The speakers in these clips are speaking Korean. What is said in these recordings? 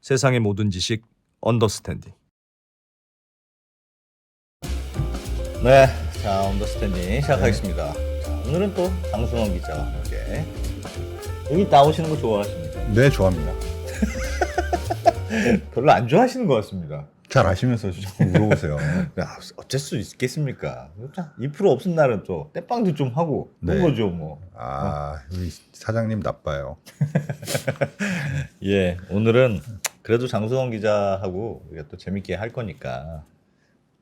세상의 모든 지식 언더스탠딩. 네, 자 언더스탠딩 시작하겠습니다. 자, 오늘은 또 장승원 기자와 함께 여기 나오시는 거 좋아하십니까? 네, 좋아합니다. 별로 안 좋아하시는 것 같습니다. 잘 아시면서 자꾸 물어보세요. 어쩔 수 있겠습니까? 2% 없은 날은 또 떼빵도 좀 하고 그런 네. 거죠 뭐. 우리 사장님 나빠요. 예, 오늘은 그래도 장승원 기자하고 우리가 또 재밌게 할 거니까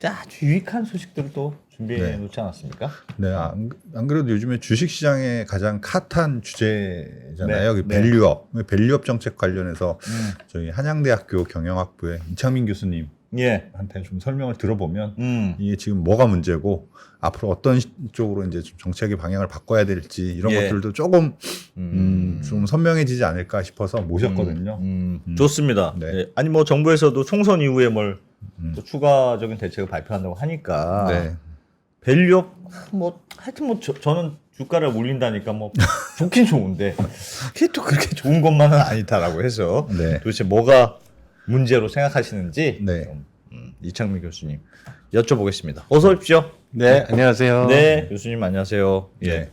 아주 유익한 소식들을 또 준비해 놓지 않았습니까? 네, 안 그래도 요즘에 주식시장의 가장 핫한 주제잖아요. 네, 그 밸류업 정책 관련해서 저희 한양대학교 경영학부의 이창민 교수님 예, 한테 좀 설명을 들어보면 이게 지금 뭐가 문제고 앞으로 어떤 쪽으로 이제 좀 정책의 방향을 바꿔야 될지 이런 예. 것들도 조금 좀 선명해지지 않을까 싶어서 모셨거든요. 좋습니다. 네. 예. 아니 뭐 정부에서도 총선 이후에 뭘 또 추가적인 대책을 발표한다고 하니까 네. 밸류업 뭐 하여튼 뭐 저는 주가를 올린다니까 뭐 좋긴 좋은데 그게 또 그렇게 좋은 것만은 아니다라고 해서 네. 도대체 뭐가 문제로 생각하시는지 네. 좀, 이창민 교수님 여쭤보겠습니다. 어서 오십시오. 네, 안녕하세요. 네, 교수님 안녕하세요. 예. 네.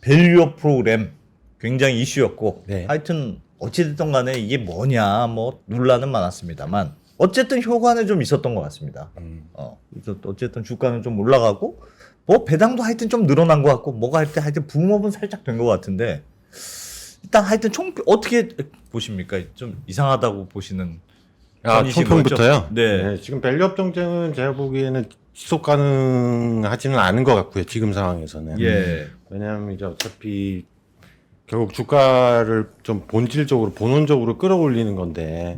밸류업 프로그램 굉장히 이슈였고 네. 하여튼 어찌됐든 간에 이게 뭐냐 뭐 논란은 많았습니다만 어쨌든 효과는 좀 있었던 것 같습니다. 어쨌든 주가는 좀 올라가고 뭐 배당도 하여튼 좀 늘어난 것 같고 뭐가 하여튼 붐업은 살짝 된 것 같은데 일단 하여튼 어떻게 보십니까? 좀 이상하다고 보시는 편이신 총평부터요? 거죠? 네. 지금 밸류업 정책은 제가 보기에는 지속 가능하지는 않은 것 같고요. 지금 상황에서는. 예. 왜냐하면 이제 어차피 결국 주가를 좀 본질적으로 본원적으로 끌어올리는 건데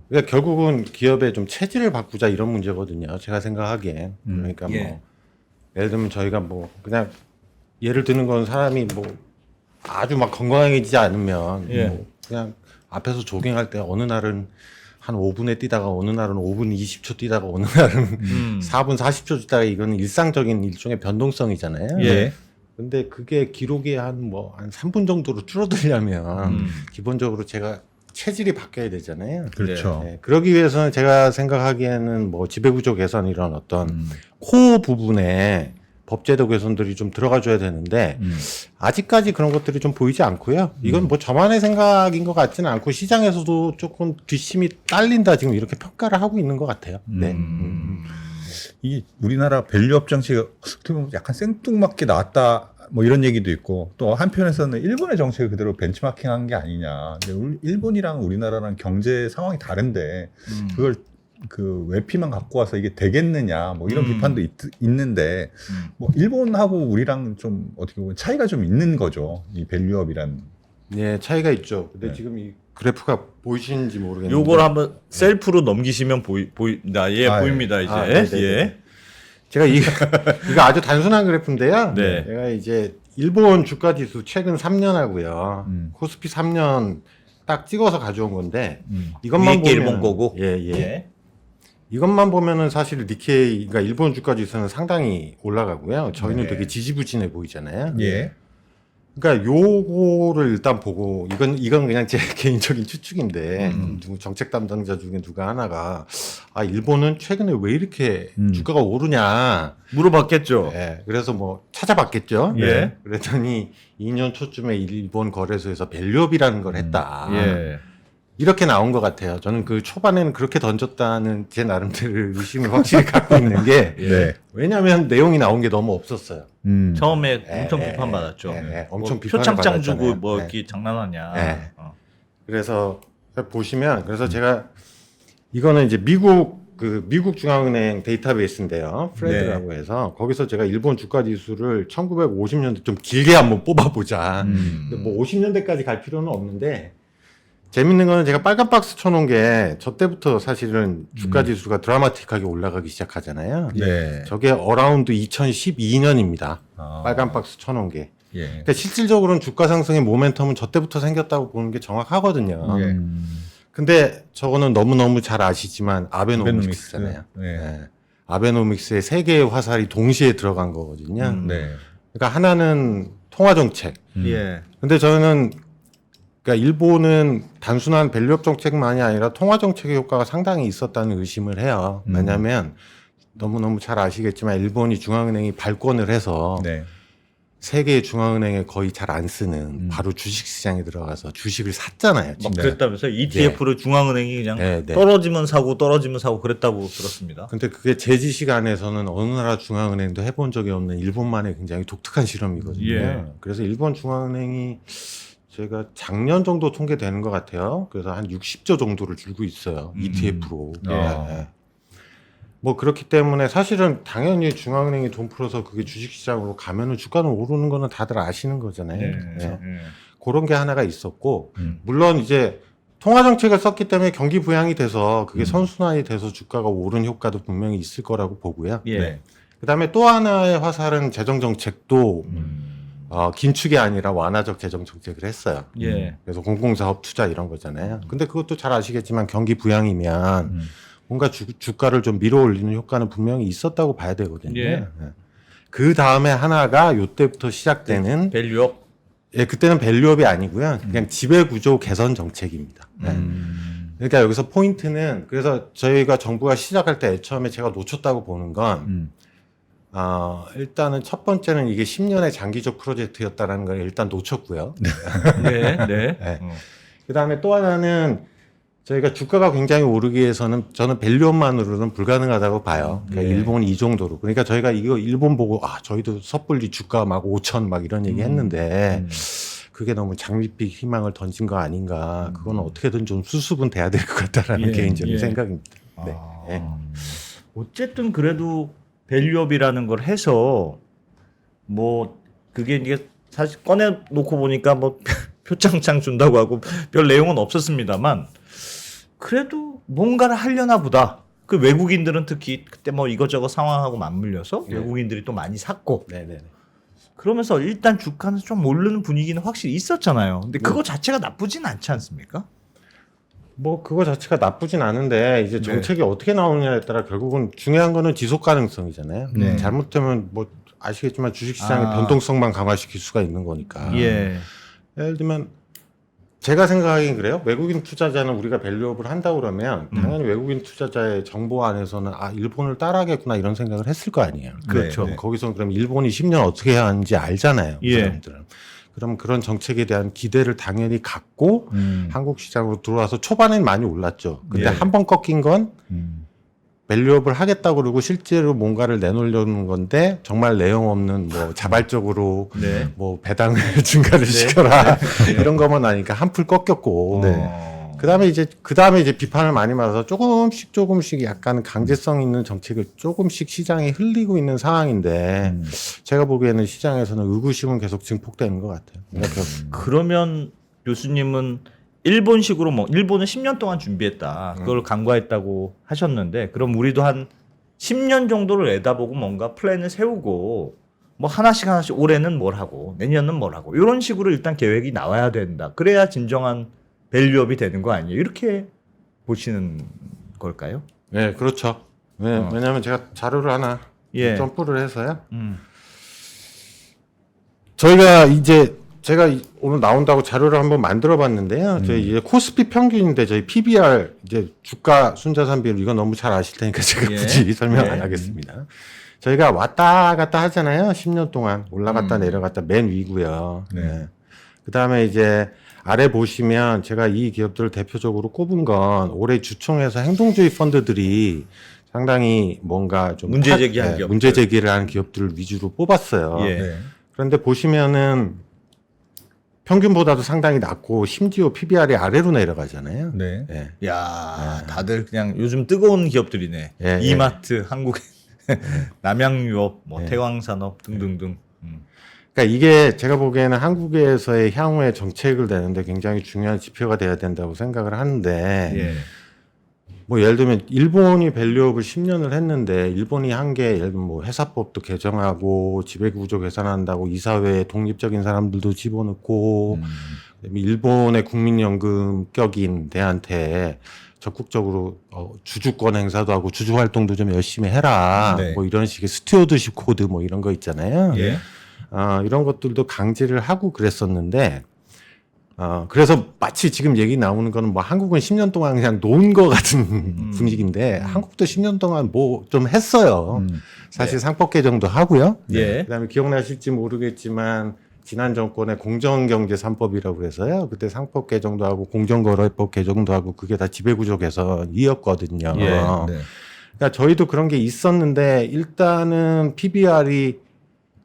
그러니까 결국은 기업의 좀 체질을 바꾸자 이런 문제거든요. 제가 생각하기엔. 그러니까 예. 뭐 예를 들면 저희가 뭐 그냥 예를 드는 건 사람이 뭐 아주 막 건강해지지 않으면 예. 뭐 그냥 앞에서 조깅할 때 어느 날은 한 5분에 뛰다가 어느 날은 5분 20초 뛰다가 어느 날은 4분 40초 뛰다가 이건 일상적인 일종의 변동성이잖아요. 예. 근데 그게 기록이 한 3분 정도로 줄어들려면 기본적으로 제가 체질이 바뀌어야 되잖아요. 그렇죠. 네, 그러기 위해서는 제가 생각하기에는 뭐 지배구조 개선 이런 어떤 코어 부분에 법제도 개선들이 좀 들어가줘야 되는데 아직까지 그런 것들이 좀 보이지 않고요. 이건 뭐 저만의 생각인 것 같지는 않고 시장에서도 조금 뒷심이 딸린다 지금 이렇게 평가를 하고 있는 것 같아요. 네. 이 우리나라 밸류업 정책이 어떻게 보면 약간 생뚱맞게 나왔다 뭐 이런 얘기도 있고 또 한편에서는 일본의 정책을 그대로 벤치마킹한 게 아니냐. 근데 일본이랑 우리나라랑 경제 상황이 다른데 그걸 그 외피만 갖고 와서 이게 되겠느냐 뭐 이런 비판도 있는데 뭐 일본하고 우리랑 좀 어떻게 보면 차이가 좀 있는 거죠. 이 밸류업이란. 네, 차이가 있죠. 근데 지금 이 그래프가 보이시는지 모르겠는데 요걸 한번 셀프로 넘기시면 보인다. 예, 아, 보입니다 이제. 네네네. 예. 제가 이거 아주 단순한 그래프인데요. 네. 제가 이제 일본 주가 지수 최근 3년 하고요. 코스피 3년 딱 찍어서 가져온 건데 이것만 위에 게 보면 일본 거고. 예. 이것만 보면은 사실 니케이가 일본 주가 지수는 상당히 올라가고요. 저희는 네. 되게 지지부진해 보이잖아요. 예. 그러니까 요거를 일단 보고 이건 그냥 제 개인적인 추측인데 누구 정책 담당자 중에 누가 하나가 일본은 최근에 왜 이렇게 주가가 오르냐 물어봤겠죠. 예, 그래서 뭐 찾아봤겠죠. 예. 그랬더니 2년 초쯤에 일본 거래소에서 밸류업이라는 걸 했다. 예. 이렇게 나온 것 같아요. 저는 그 초반에는 그렇게 던졌다는 제 나름대로 의심을 확실히 갖고 있는 게 네. 왜냐하면 내용이 나온 게 너무 없었어요. 처음에 엄청 비판받았죠. 엄청 뭐 비판을 표창장 주고 받았잖아요. 뭐 네. 이렇게 장난하냐. 네. 그래서 보시면 그래서 제가 이거는 이제 미국 중앙은행 데이터베이스인데요. 프레드라고 해서 거기서 제가 일본 주가 지수를 1950년대 좀 길게 한번 뽑아보자. 근데 뭐 50년대까지 갈 필요는 없는데 재밌는 거는 제가 빨간 박스 쳐놓은 게 저 때부터 사실은 주가 지수가 드라마틱하게 올라가기 시작하잖아요. 네. 저게 어라운드 2012년입니다. 아. 빨간 박스 쳐놓은 게. 예. 그러니까 실질적으로는 주가 상승의 모멘텀은 저 때부터 생겼다고 보는 게 정확하거든요. 예. 근데 저거는 너무너무 잘 아시지만 아베노믹스잖아요. 네. 네. 아베노믹스에 세 개의 화살이 동시에 들어간 거거든요. 네. 그러니까 하나는 통화정책. 예. 근데 저는 그러니까 일본은 단순한 밸류업 정책만이 아니라 통화 정책의 효과가 상당히 있었다는 의심을 해요. 왜냐하면 너무너무 잘 아시겠지만 일본이 중앙은행이 발권을 해서 네. 세계의 중앙은행에 거의 잘 안 쓰는 바로 주식시장에 들어가서 주식을 샀잖아요. 막 진짜. 그랬다면서 ETF를 중앙은행이 그냥 네, 네. 떨어지면 사고 그랬다고 들었습니다. 근데 그게 제 지식 안에서는 어느 나라 중앙은행도 해본 적이 없는 일본만의 굉장히 독특한 실험이거든요. 예. 그래서 일본 중앙은행이 제가 작년 정도 통계되는 것 같아요. 그래서 한 60조 정도를 줄고 있어요. ETF로. 아. 뭐 그렇기 때문에 사실은 당연히 중앙은행이 돈 풀어서 그게 주식시장으로 가면은 주가는 오르는 거는 다들 아시는 거잖아요. 네. 그런 게 하나가 있었고 물론 이제 통화 정책을 썼기 때문에 경기 부양이 돼서 그게 선순환이 돼서 주가가 오른 효과도 분명히 있을 거라고 보고요. 예. 네. 그다음에 또 하나의 화살은 재정 정책도 긴축이 아니라 완화적 재정 정책을 했어요. 예. 그래서 공공사업 투자 이런 거잖아요. 근데 그것도 잘 아시겠지만 경기 부양이면 뭔가 주가를 좀 밀어올리는 효과는 분명히 있었다고 봐야 되거든요. 예. 그 다음에 하나가 요때부터 시작되는 밸류업. 예, 그때는 밸류업이 아니고요. 그냥 지배구조 개선 정책입니다. 네. 그러니까 여기서 포인트는 그래서 저희가 정부가 시작할 때 처음에 제가 놓쳤다고 보는 건 일단은 첫 번째는 이게 10년의 장기적 프로젝트였다라는 걸 일단 놓쳤고요. 네. 네. 네. 그다음에 또 하나는 저희가 주가가 굉장히 오르기 위해서는 저는 밸류업만으로는 불가능하다고 봐요. 그러니까 일본이 이 정도로. 그러니까 저희가 이거 일본 보고 저희도 섣불리 주가 막 5천 막 이런 얘기 했는데 그게 너무 장밋빛 희망을 던진 거 아닌가. 그거는 어떻게든 좀 수습은 돼야 될 것 같다라는 예, 개인적인 예. 생각입니다. 네. 네. 어쨌든 그래도 밸류업이라는 걸 해서 뭐 그게 이게 사실 꺼내 놓고 보니까 뭐 표창장 준다고 하고 별 내용은 없었습니다만 그래도 뭔가를 하려나 보다. 그 외국인들은 특히 그때 뭐 이것저것 상황하고 맞물려서 외국인들이 또 많이 샀고 네네. 그러면서 일단 주가는 좀 오르는 분위기는 확실히 있었잖아요. 근데 그거 자체가 나쁘진 않지 않습니까? 뭐 그거 자체가 나쁘진 않은데 이제 정책이 어떻게 나오느냐에 따라 결국은 중요한 거는 지속 가능성이잖아요. 네. 잘못되면 뭐 아시겠지만 주식시장의 변동성만 강화시킬 수가 있는 거니까. 예. 예를 들면 제가 생각하기엔 그래요. 외국인 투자자는 우리가 밸류업을 한다 그러면 당연히 외국인 투자자의 정보 안에서는 일본을 따라하겠구나 이런 생각을 했을 거 아니에요. 그렇죠. 네. 거기서 그럼 일본이 10년 어떻게 해야 하는지 알잖아요. 그 예. 사람들은. 그럼 그런 정책에 대한 기대를 당연히 갖고 한국 시장으로 들어와서 초반엔 많이 올랐죠. 근데 예. 한 번 꺾인 건 밸류업을 하겠다고 그러고 실제로 뭔가를 내놓으려는 건데 정말 내용 없는 뭐 자발적으로 네. 뭐 배당을 증가를 시켜라 이런 것만 하니까 한풀 꺾였고 그다음에 이제 비판을 많이 받아서 조금씩 약간 강제성 있는 정책을 조금씩 시장에 흘리고 있는 상황인데 제가 보기에는 시장에서는 의구심은 계속 증폭되는 것 같아요. 그러면 교수님은 일본식으로 뭐 일본은 10년 동안 준비했다. 그걸 간과했다고 하셨는데 그럼 우리도 한 10년 정도를 내다보고 뭔가 플랜을 세우고 뭐 하나씩 올해는 뭘 하고 내년은 뭘 하고 이런 식으로 일단 계획이 나와야 된다. 그래야 진정한 밸류업이 되는 거 아니에요? 이렇게 보시는 걸까요? 네, 그렇죠. 네, 왜냐하면 제가 자료를 하나 점프를 해서요. 저희가 이제 제가 오늘 나온다고 자료를 한번 만들어봤는데요. 저희 이제 코스피 평균인데 저희 PBR 이제 주가 순자산 비율 이거 너무 잘 아실 테니까 제가 굳이 설명 안 하겠습니다. 저희가 왔다 갔다 하잖아요. 10년 동안 올라갔다 내려갔다 맨 위고요. 네. 그다음에 이제 아래 보시면 제가 이 기업들을 대표적으로 꼽은 건 올해 주총에서 행동주의 펀드들이 상당히 뭔가 좀 문제 제기한 기업들. 문제 제기를 하는 기업들을 위주로 뽑았어요. 예. 그런데 보시면은 평균보다도 상당히 낮고 심지어 PBR이 아래로 내려가잖아요. 네. 예. 야, 다들 그냥 요즘 뜨거운 기업들이네. 예, 이마트, 한국 남양유업, 뭐 태광산업 등등등. 그러니까 이게 제가 보기에는 한국에서의 향후의 정책을 내는데 굉장히 중요한 지표가 돼야 된다고 생각을 하는데 예. 뭐 예를 들면 일본이 밸류업을 10년을 했는데 일본이 한 게 예를 들면 뭐 회사법도 개정하고 지배구조 개선한다고 이사회에 독립적인 사람들도 집어넣고 일본의 국민연금격인들한테 적극적으로 주주권 행사도 하고 주주 활동도 좀 열심히 해라. 네. 뭐 이런 식의 스튜어드십 코드 뭐 이런 거 있잖아요. 예. 이런 것들도 강제를 하고 그랬었는데 그래서 마치 지금 얘기 나오는 거는 뭐 한국은 10년 동안 그냥 놓은 거 같은 분위기인데 한국도 10년 동안 뭐 좀 했어요. 사실 상법 개정도 하고요. 예. 그다음에 기억나실지 모르겠지만 지난 정권의 공정경제 3법이라고 그래서요. 그때 상법 개정도 하고 공정거래법 개정도 하고 그게 다 지배구조 개선이었거든요. 예. 네. 그러니까 저희도 그런 게 있었는데 일단은 PBR이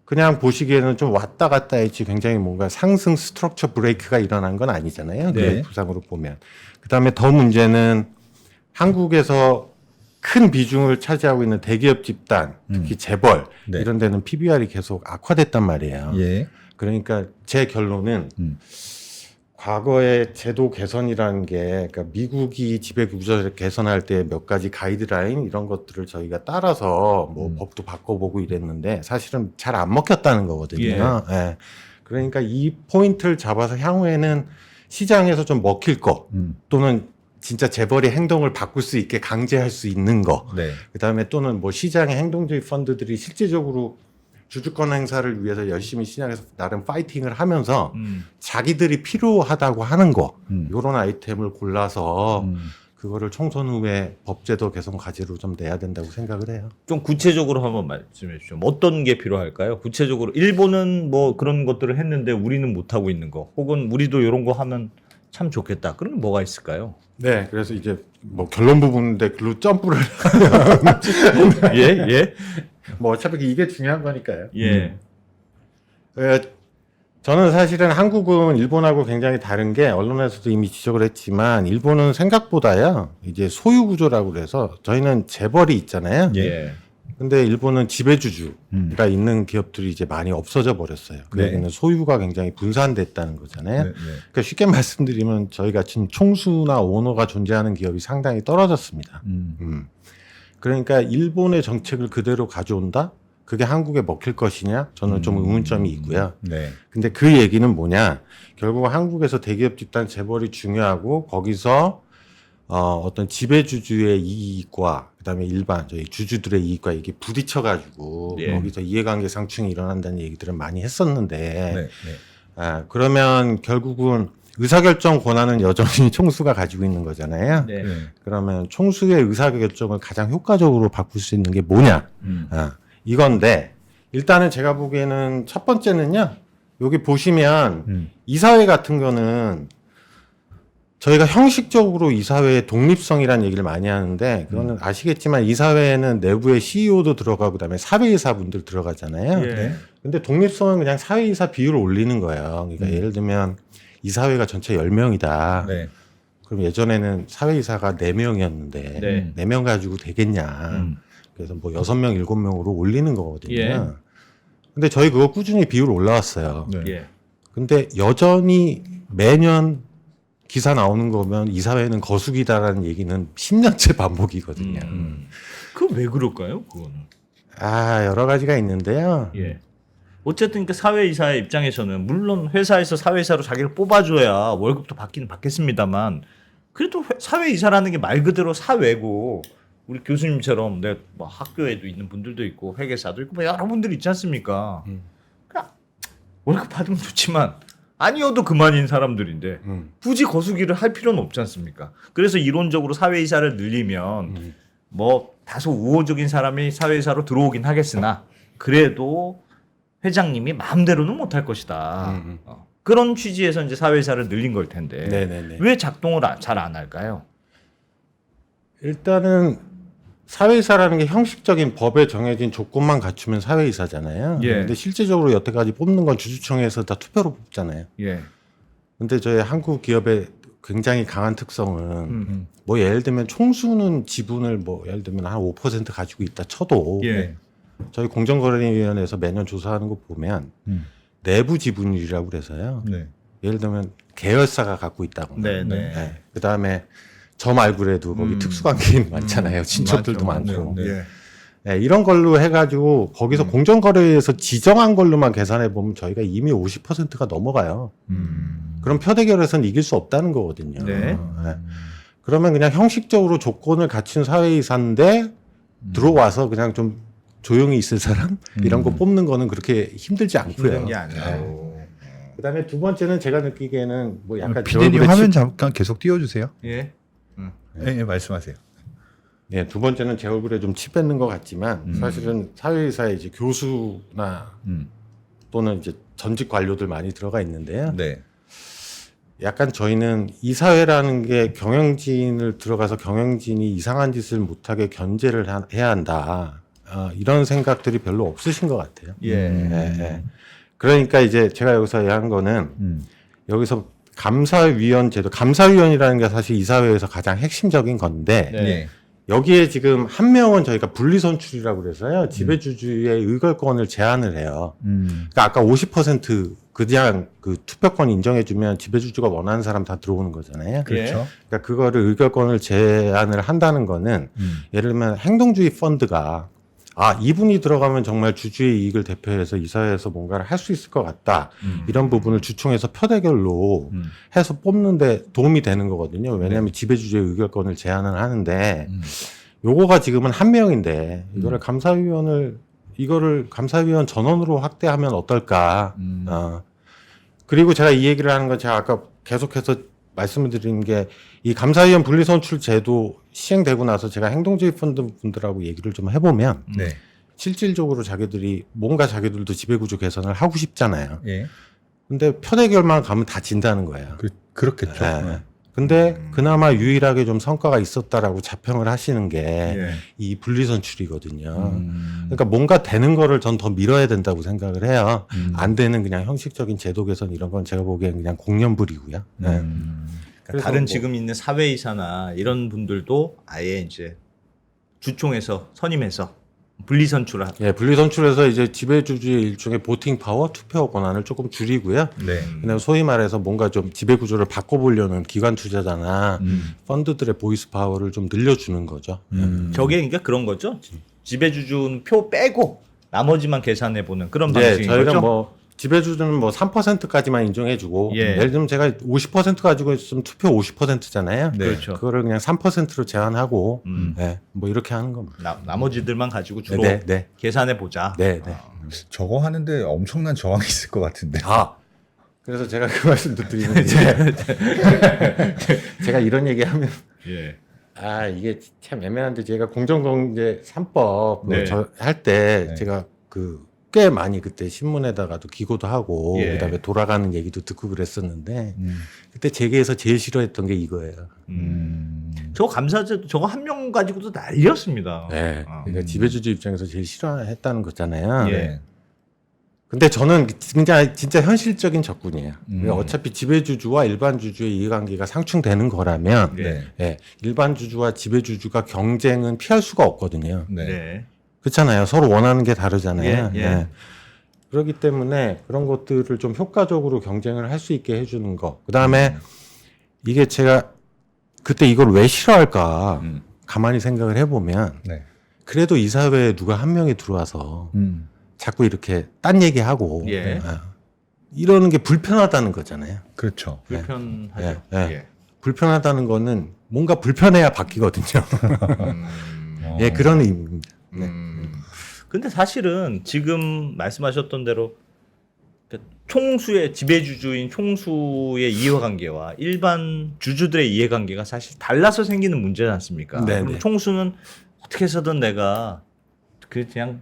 그냥 보시기에는 좀 왔다 갔다 했지 굉장히 뭔가 상승 스트럭처 브레이크가 일어난 건 아니잖아요. 네. 부상으로 보면. 그다음에 더 문제는 한국에서 큰 비중을 차지하고 있는 대기업 집단, 특히 재벌 네. 이런 데는 PBR이 계속 악화됐단 말이에요. 예. 그러니까 제 결론은 과거의 제도 개선이라는 게 그러니까 미국이 지배 구조를 개선할 때 몇 가지 가이드라인 이런 것들을 저희가 따라서 뭐 법도 바꿔보고 이랬는데 사실은 잘 안 먹혔다는 거거든요. 예. 그러니까 이 포인트를 잡아서 향후에는 시장에서 좀 먹힐 거 또는 진짜 재벌의 행동을 바꿀 수 있게 강제할 수 있는 거. 네. 그다음에 또는 뭐 시장의 행동주의 펀드들이 실질적으로 주주권 행사를 위해서 열심히 시장에서 나름 파이팅을 하면서 자기들이 필요하다고 하는 거 이런 아이템을 골라서 그거를 총선 후에 법제도 개선 과제로 좀 내야 된다고 생각을 해요. 좀 구체적으로 한번 말씀해 주시죠. 어떤 게 필요할까요? 구체적으로 일본은 뭐 그런 것들을 했는데 우리는 못 하고 있는 거, 혹은 우리도 이런 거 하면 참 좋겠다. 그럼 뭐가 있을까요? 네, 그래서 이제 뭐 결론 부분인데 글로 점프를 예, 예, 뭐 어차피 이게 중요한 거니까요. 예. 저는 사실은 한국은 일본하고 굉장히 다른 게 언론에서도 이미 지적을 했지만 일본은 생각보다요 이제 소유 구조라고 그래서 저희는 재벌이 있잖아요. 예. 근데 일본은 지배주주가 있는 기업들이 이제 많이 없어져 버렸어요. 그 네. 얘기는 소유가 굉장히 분산됐다는 거잖아요. 네, 네. 그러니까 쉽게 말씀드리면 저희가 지금 총수나 오너가 존재하는 기업이 상당히 떨어졌습니다. 그러니까 일본의 정책을 그대로 가져온다? 그게 한국에 먹힐 것이냐? 저는 좀 의문점이 있고요. 네. 근데 그 얘기는 뭐냐? 결국 한국에서 대기업 집단 재벌이 중요하고 거기서 어떤 지배주주의 이익과 그다음에 일반 저희 주주들의 이익과 이게 부딪혀가지고 예. 거기서 이해관계 상충이 일어난다는 얘기들을 많이 했었는데 네. 네. 그러면 결국은 의사결정 권한은 여전히 총수가 가지고 있는 거잖아요. 네. 네. 그러면 총수의 의사결정을 가장 효과적으로 바꿀 수 있는 게 뭐냐? 이건데 일단은 제가 보기에는 첫 번째는요. 여기 보시면 이사회 같은 거는 저희가 형식적으로 이사회의 독립성이라는 얘기를 많이 하는데 그거는 아시겠지만 이사회에는 내부에 CEO도 들어가고 그다음에 사회이사분들 들어가잖아요. 예. 근데 독립성은 그냥 사회이사 비율을 올리는 거예요. 그러니까 예를 들면 이사회가 전체 10명이다. 네. 그럼 예전에는 사회이사가 4명이었는데 네. 4명 가지고 되겠냐. 그래서 뭐 6명, 7명으로 올리는 거거든요. 예. 근데 저희 그거 꾸준히 비율 올라왔어요. 네. 예. 근데 여전히 매년 기사 나오는 거면 이사회는 거수기다라는 얘기는 10년째 반복이거든요. 그 왜 그럴까요? 그거는. 여러 가지가 있는데요. 예. 어쨌든 그 사회이사의 입장에서는 물론 회사에서 사회이사로 자기를 뽑아줘야 월급도 받기는 받겠습니다만 그래도 사회이사라는 게 말 그대로 사회고 우리 교수님처럼 내가 뭐 학교에도 있는 분들도 있고 회계사도 있고 뭐 여러 분들이 있지 않습니까? 그냥 월급 받으면 좋지만 아니어도 그만인 사람들인데 굳이 거수기를 할 필요는 없지 않습니까? 그래서 이론적으로 사회이사를 늘리면 뭐 다소 우호적인 사람이 사회이사로 들어오긴 하겠으나 그래도 회장님이 마음대로는 못할 것이다. 그런 취지에서 이제 사회이사를 늘린 걸 텐데 네네네. 왜 작동을 잘 안 할까요? 일단은 사회이사라는 게 형식적인 법에 정해진 조건만 갖추면 사회이사잖아요. 예. 근데 실제적으로 여태까지 뽑는 건 주주총회에서 다 투표로 뽑잖아요. 예. 근데 저희 한국 기업의 굉장히 강한 특성은 뭐 예를 들면 총수는 지분을 뭐 예를 들면 한 5% 가지고 있다 쳐도 예. 저희 공정거래위원회에서 매년 조사하는 거 보면 내부 지분율이라고 그래서요. 네. 예를 들면 계열사가 갖고 있다거나 네, 네. 그다음에 저 말고라도 거기 특수관계인 많잖아요. 친척들도 맞죠, 많고. 네. 예. 네, 이런 걸로 해가지고 거기서 공정거래에에서 지정한 걸로만 계산해 보면 저희가 이미 50%가 넘어가요. 그럼 표대결에서는 이길 수 없다는 거거든요. 네. 그러면 그냥 형식적으로 조건을 갖춘 사회이사인데 들어와서 그냥 좀 조용히 있을 사람 이런 거 뽑는 거는 그렇게 힘들지 않고요. 힘든 게 아니고. 그다음에 두 번째는 제가 느끼기에는 뭐 약간 제 피디님 얼굴에 화면 잠깐 계속 띄워주세요. 예. 예, 말씀하세요. 네, 두 번째는 제 얼굴에 좀 치 뱉는 것 같지만 사실은 사회이사에 이제 교수나 또는 이제 전직 관료들 많이 들어가 있는데요. 네. 약간 저희는 이사회라는 게 경영진을 들어가서 경영진이 이상한 짓을 못하게 견제를 해야 한다. 이런 생각들이 별로 없으신 것 같아요. 예. 예. 그러니까 이제 제가 여기서 얘기한 거는 여기서 감사위원 제도, 감사위원이라는 게 사실 이사회에서 가장 핵심적인 건데 네. 여기에 지금 한 명은 저희가 분리선출이라고 그래서요. 지배주주의 의결권을 제한을 해요. 그러니까 아까 50% 그냥 그 투표권 인정해주면 지배주주가 원하는 사람 다 들어오는 거잖아요. 그렇죠. 그러니까 그거를 의결권을 제한을 한다는 거는 예를 들면 행동주의 펀드가 이분이 들어가면 정말 주주의 이익을 대표해서 이사회에서 뭔가를 할 수 있을 것 같다. 이런 부분을 주총에서 표대결로 해서 뽑는데 도움이 되는 거거든요. 왜냐하면 지배주주의 의결권을 제한을 하는데 요거가 지금은 한 명인데 이거를 감사위원 전원으로 확대하면 어떨까. 그리고 제가 이 얘기를 하는 건 제가 아까 계속해서 말씀을 드린 게 이 감사위원 분리선출 제도 시행되고 나서 제가 행동주의 펀드 분들하고 얘기를 좀 해보면 네. 실질적으로 자기들이 뭔가 자기들도 지배구조 개선을 하고 싶잖아요. 예. 근데 표대결만 가면 다 진다는 거예요. 그렇겠죠. 네. 근데 그나마 유일하게 좀 성과가 있었다라고 자평을 하시는 게 이 분리선출이거든요. 그러니까 뭔가 되는 거를 전 더 밀어야 된다고 생각을 해요. 안 되는 그냥 형식적인 제도 개선 이런 건 제가 보기엔 그냥 공연불이고요. 네. 그러니까 다른 뭐 지금 있는 사회이사나 이런 분들도 아예 이제 주총에서 선임해서 분리선출하. 예, 분리선출해서 이제 지배주주의 일종의 보팅 파워, 투표 권한을 조금 줄이고요. 네. 그냥 소위 말해서 뭔가 좀 지배구조를 바꿔보려는 기관 투자자나 펀드들의 보이스 파워를 좀 늘려주는 거죠. 저게 그러니까 그런 거죠. 지배주주는 표 빼고 나머지만 계산해 보는 그런 네, 방식인 저희가 거죠. 뭐 지배주주는 뭐 3%까지만 인정해주고 예. 예를 들면 제가 50% 가지고 있으면 투표 50%잖아요. 네. 그렇죠. 그거를 그냥 3%로 제한하고 네, 뭐 이렇게 하는 겁니다. 나머지들만 가지고 주로 네, 네. 계산해 보자. 네, 네. 저거 하는데 엄청난 저항이 있을 것 같은데. 그래서 제가 그 말씀도 드리는데 제가 이런 얘기하면 예. 이게 참 애매한데 제가 공정경제 3법 네. 할 때 네. 제가 꽤 많이 그때 신문에다가도 기고도 하고 예. 그다음에 돌아가는 얘기도 듣고 그랬었는데 그때 재계에서 제일 싫어했던 게 이거예요. 저 감사제도 저거 한 명 가지고도 난리였습니다. 네. 그러니까 지배주주 입장에서 제일 싫어했다는 거잖아요. 예. 근데 저는 진짜 현실적인 접근이에요. 그러니까 어차피 지배주주와 일반 주주의 이해관계가 상충되는 거라면 네. 예, 일반 주주와 지배주주가 경쟁은 피할 수가 없거든요. 네. 네. 그렇잖아요. 서로 원하는 게 다르잖아요. 예, 예. 그렇기 때문에 그런 것들을 좀 효과적으로 경쟁을 할 수 있게 해주는 거. 그다음에 이게 제가 그때 이걸 왜 싫어할까 가만히 생각을 해보면 네. 그래도 이사회에 누가 한 명이 들어와서 자꾸 이렇게 딴 얘기하고 예. 이러는 게 불편하다는 거잖아요. 그렇죠. 불편하죠. 예, 예. 불편하다는 거는 뭔가 불편해야 바뀌거든요. 예, 그런 의미입니다. 네. 근데 사실은 지금 말씀하셨던 대로 총수의 지배주주인 총수의 이해관계와 일반 주주들의 이해관계가 사실 달라서 생기는 문제지 않습니까? 네, 그럼 네. 총수는 어떻게 해서든 내가 그냥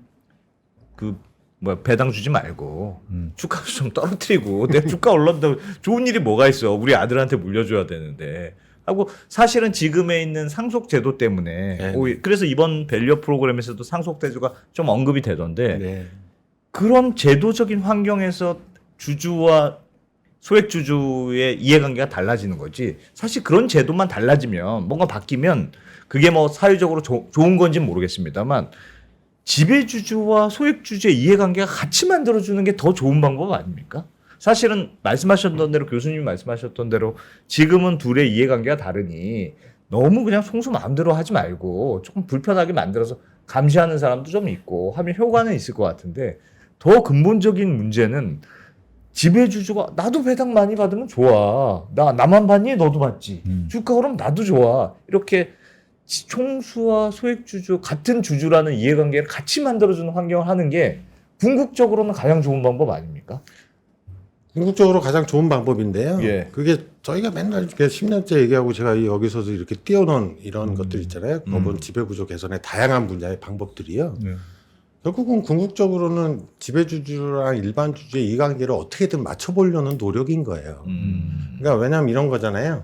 배당 주지 말고 주가 좀 떨어뜨리고 내 주가 올랐다 좋은 일이 뭐가 있어? 우리 아들한테 물려줘야 되는데. 하고 사실은 지금에 있는 상속 제도 때문에 네. 그래서 이번 밸류업 프로그램에서도 상속 제도가 좀 언급이 되던데 네. 그런 제도적인 환경에서 주주와 소액주주의 이해관계가 달라지는 거지. 사실 그런 제도만 달라지면 뭔가 바뀌면 그게 뭐 사회적으로 좋은 건지는 모르겠습니다만 지배주주와 소액주주의 이해관계가 같이 만들어주는 게 더 좋은 방법 아닙니까? 사실은 말씀하셨던 대로 교수님이 말씀하셨던 대로 지금은 둘의 이해관계가 다르니 너무 그냥 총수 마음대로 하지 말고 조금 불편하게 만들어서 감시하는 사람도 좀 있고 하면 효과는 있을 것 같은데 더 근본적인 문제는 지배주주가 나도 배당 많이 받으면 좋아. 나만 받니? 너도 받지. 주가 오르면 나도 좋아. 이렇게 총수와 소액주주 같은 주주라는 이해관계를 같이 만들어주는 환경을 하는 게 궁극적으로는 가장 좋은 방법 아닙니까? 궁극적으로 가장 좋은 방법인데요. 예. 그게 저희가 맨날 이렇게 10년째 얘기하고 제가 여기서도 이렇게 띄워놓은 이런 것들 있잖아요. 법원 지배구조 개선의 다양한 분야의 방법들이요. 네. 결국은 궁극적으로는 지배주주랑 일반 주주의 이해관계를 어떻게든 맞춰보려는 노력인 거예요. 그러니까 왜냐하면 이런 거잖아요.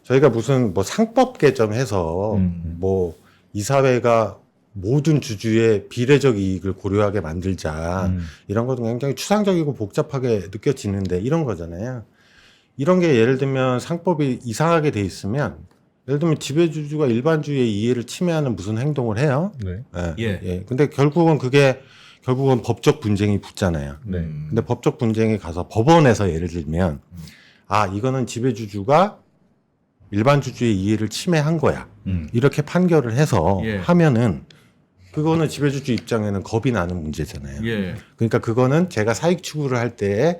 저희가 무슨 뭐 상법 개정해서 뭐 이사회가 모든 주주의 비례적 이익을 고려하게 만들자 이런 것도 굉장히 추상적이고 복잡하게 느껴지는데 이런 거잖아요. 이런 게 예를 들면 상법이 이상하게 돼 있으면 예를 들면 지배주주가 일반주의 이해를 침해하는 무슨 행동을 해요. 네. 예. 근데 결국은 법적 분쟁이 붙잖아요. 네. 근데 법적 분쟁이 가서 법원에서 예를 들면 이거는 지배주주가 일반 주주의 이해를 침해한 거야. 이렇게 판결을 해서 예. 하면은 그거는 지배주주 입장에는 겁이 나는 문제잖아요. 예. 그러니까 그거는 제가 사익 추구를 할 때에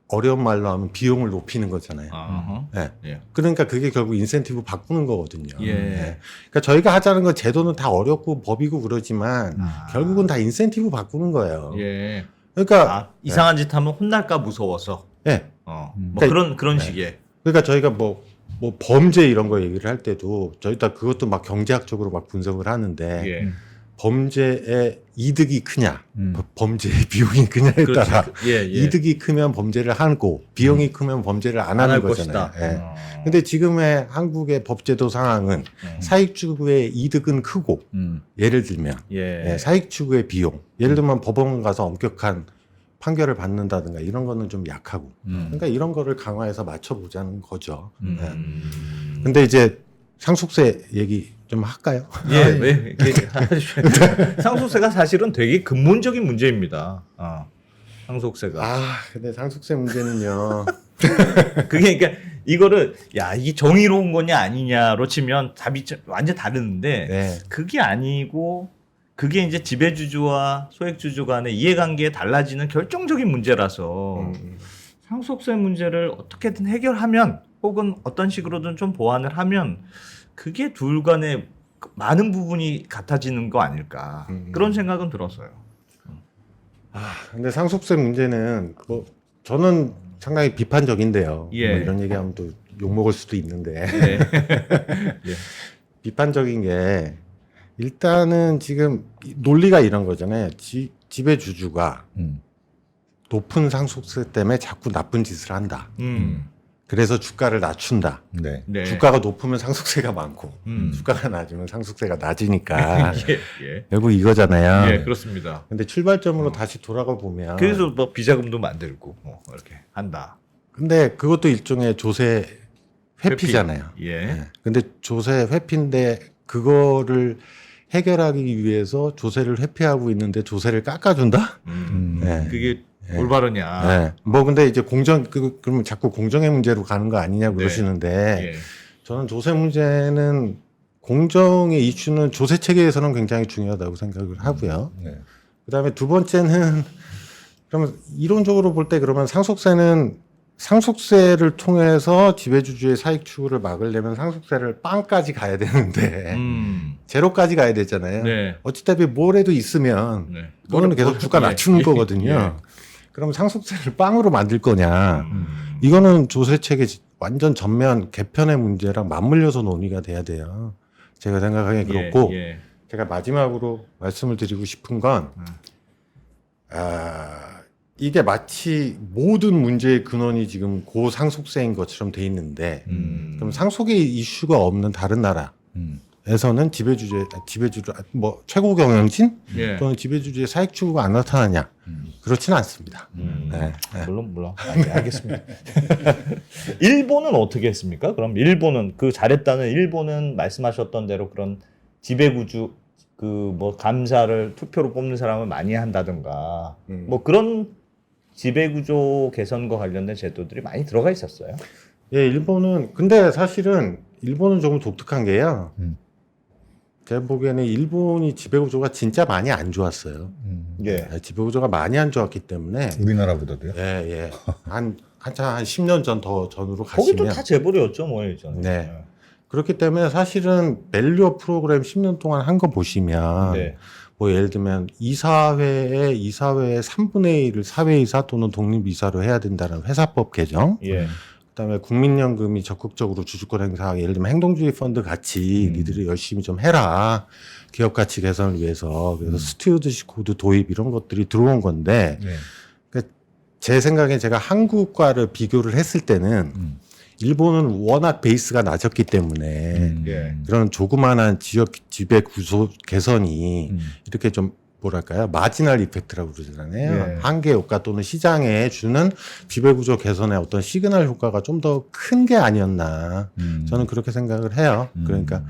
어려운 말로 하면 비용을 높이는 거잖아요. 아하. 예. 예. 그러니까 그게 결국 인센티브 바꾸는 거거든요. 예. 그러니까 저희가 하자는 건 제도는 다 어렵고 법이고 그러지만 결국은 다 인센티브 바꾸는 거예요. 예. 그러니까 이상한 짓 하면 혼날까 무서워서. 예. 뭐 그러니까 그런 식의. 그러니까 저희가 뭐 범죄 이런 거 얘기를 할 때도 저희 다 그것도 막 경제학적으로 막 분석을 하는데 예. 범죄의 이득이 크냐, 범죄의 비용이 크냐에 따라 예. 이득이 크면 범죄를 하고 비용이 크면 범죄를 안 하는 거잖아요. 것이다. 근데 지금의 한국의 법제도 상황은 사익 추구의 이득은 크고 예를 들면 예. 사익 추구의 비용, 예를 들면 법원 가서 엄격한 판결을 받는다든가 이런 거는 좀 약하고 그러니까 이런 거를 강화해서 맞춰보자는 거죠. 근데 이제 상속세 얘기 좀 할까요? 예, 왜 이렇게 상속세가 사실은 되게 근본적인 문제입니다. 상속세가. 근데 상속세 문제는요. 그게 그러니까 이거를 이게 정의로운 거냐 아니냐로 치면 답이 완전 다르는데 네. 그게 아니고 그게 이제 지배주주와 소액주주 간의 이해관계에 달라지는 결정적인 문제라서 상속세 문제를 어떻게든 해결하면 혹은 어떤 식으로든 좀 보완을 하면 그게 둘 간의 많은 부분이 같아지는 거 아닐까 그런 생각은 들었어요. 근데 상속세 문제는 뭐 저는 상당히 비판적인데요. 예. 뭐 이런 얘기하면 또 욕먹을 수도 있는데 네. 비판적인 게 일단은 지금 논리가 이런 거잖아요. 지배주주가 높은 상속세 때문에 자꾸 나쁜 짓을 한다. 그래서 주가를 낮춘다. 네. 네. 주가가 높으면 상속세가 많고 주가가 낮으면 상속세가 낮으니까 예. 결국 이거잖아요. 예, 그렇습니다. 근데 출발점으로 다시 돌아가 보면 그래서 뭐 비자금도 만들고 이렇게 한다. 근데 그것도 일종의 조세 회피잖아요. 예. 네. 근데 조세 회피인데 그거를 해결하기 위해서 조세를 회피하고 있는데 조세를 깎아준다? 네. 그게 올바르냐? 네. 뭐 근데 이제 그러면 자꾸 공정의 문제로 가는 거 아니냐고 그러시는데 예. 저는 조세 문제는 공정의 이슈는 조세 체계에서는 굉장히 중요하다고 생각을 하고요. 네. 그다음에 두 번째는 그러면 이론적으로 볼 때 그러면 상속세를 통해서 지배주주의 사익 추구를 막으려면 상속세를 빵까지 가야 되는데 제로까지 가야 되잖아요. 네. 어찌됐든 뭐라도 있으면 네. 그거는 계속 주가 낮추는 예. 거거든요. 그럼 상속세를 빵으로 만들 거냐? 이거는 조세 체계 완전 전면 개편의 문제랑 맞물려서 논의가 돼야 돼요. 제가 생각하기에 그렇고 예. 제가 마지막으로 말씀을 드리고 싶은 건 이게 마치 모든 문제의 근원이 지금 고상속세인 것처럼 돼 있는데 그럼 상속의 이슈가 없는 다른 나라에서는 지배주주 뭐 최고 경영진 예. 또는 지배주주의 사익 추구가 안 나타나냐? 그렇지는 않습니다. 네. 물론 알겠습니다. 일본은 어떻게 했습니까? 그럼 일본은 그 잘했다는 일본은 말씀하셨던 대로 그런 지배구주 그 뭐 감사를 투표로 뽑는 사람을 많이 한다든가 뭐 그런 지배구조 개선과 관련된 제도들이 많이 들어가 있었어요. 예, 일본은 근데 사실은 일본은 조금 독특한 게요. 제가 보기에는 일본이 지배구조가 진짜 많이 안 좋았어요. 예. 지배구조가 많이 안 좋았기 때문에 우리나라보다도요? 예. 한참 한 10년 전으로 거기도 가시면 다 재벌이었죠, 뭐 예전에. 네. 그렇기 때문에 사실은 밸류업 프로그램 10년 동안 한 거 보시면 네. 뭐 예를 들면 이사회의 3분의 1을 사회이사 또는 독립이사로 해야 된다는 회사법 개정. 예. 그다음에 국민연금이 적극적으로 주주권 행사하게 예를 들면 행동주의 펀드 같이 니들이 열심히 좀 해라. 기업 가치 개선을 위해서. 그래서 스튜어드십 코드 도입 이런 것들이 들어온 건데 네. 그러니까 제 생각에 제가 한국과를 비교를 했을 때는 일본은 워낙 베이스가 낮았기 때문에 예. 그런 조그마한 지역 지배 구조 개선이 이렇게 좀 뭐랄까요 마지널 이펙트라고 그러잖아요. 예. 한계 효과 또는 시장에 주는 지배 구조 개선의 어떤 시그널 효과가 좀 더 큰 게 아니었나 저는 그렇게 생각을 해요. 그러니까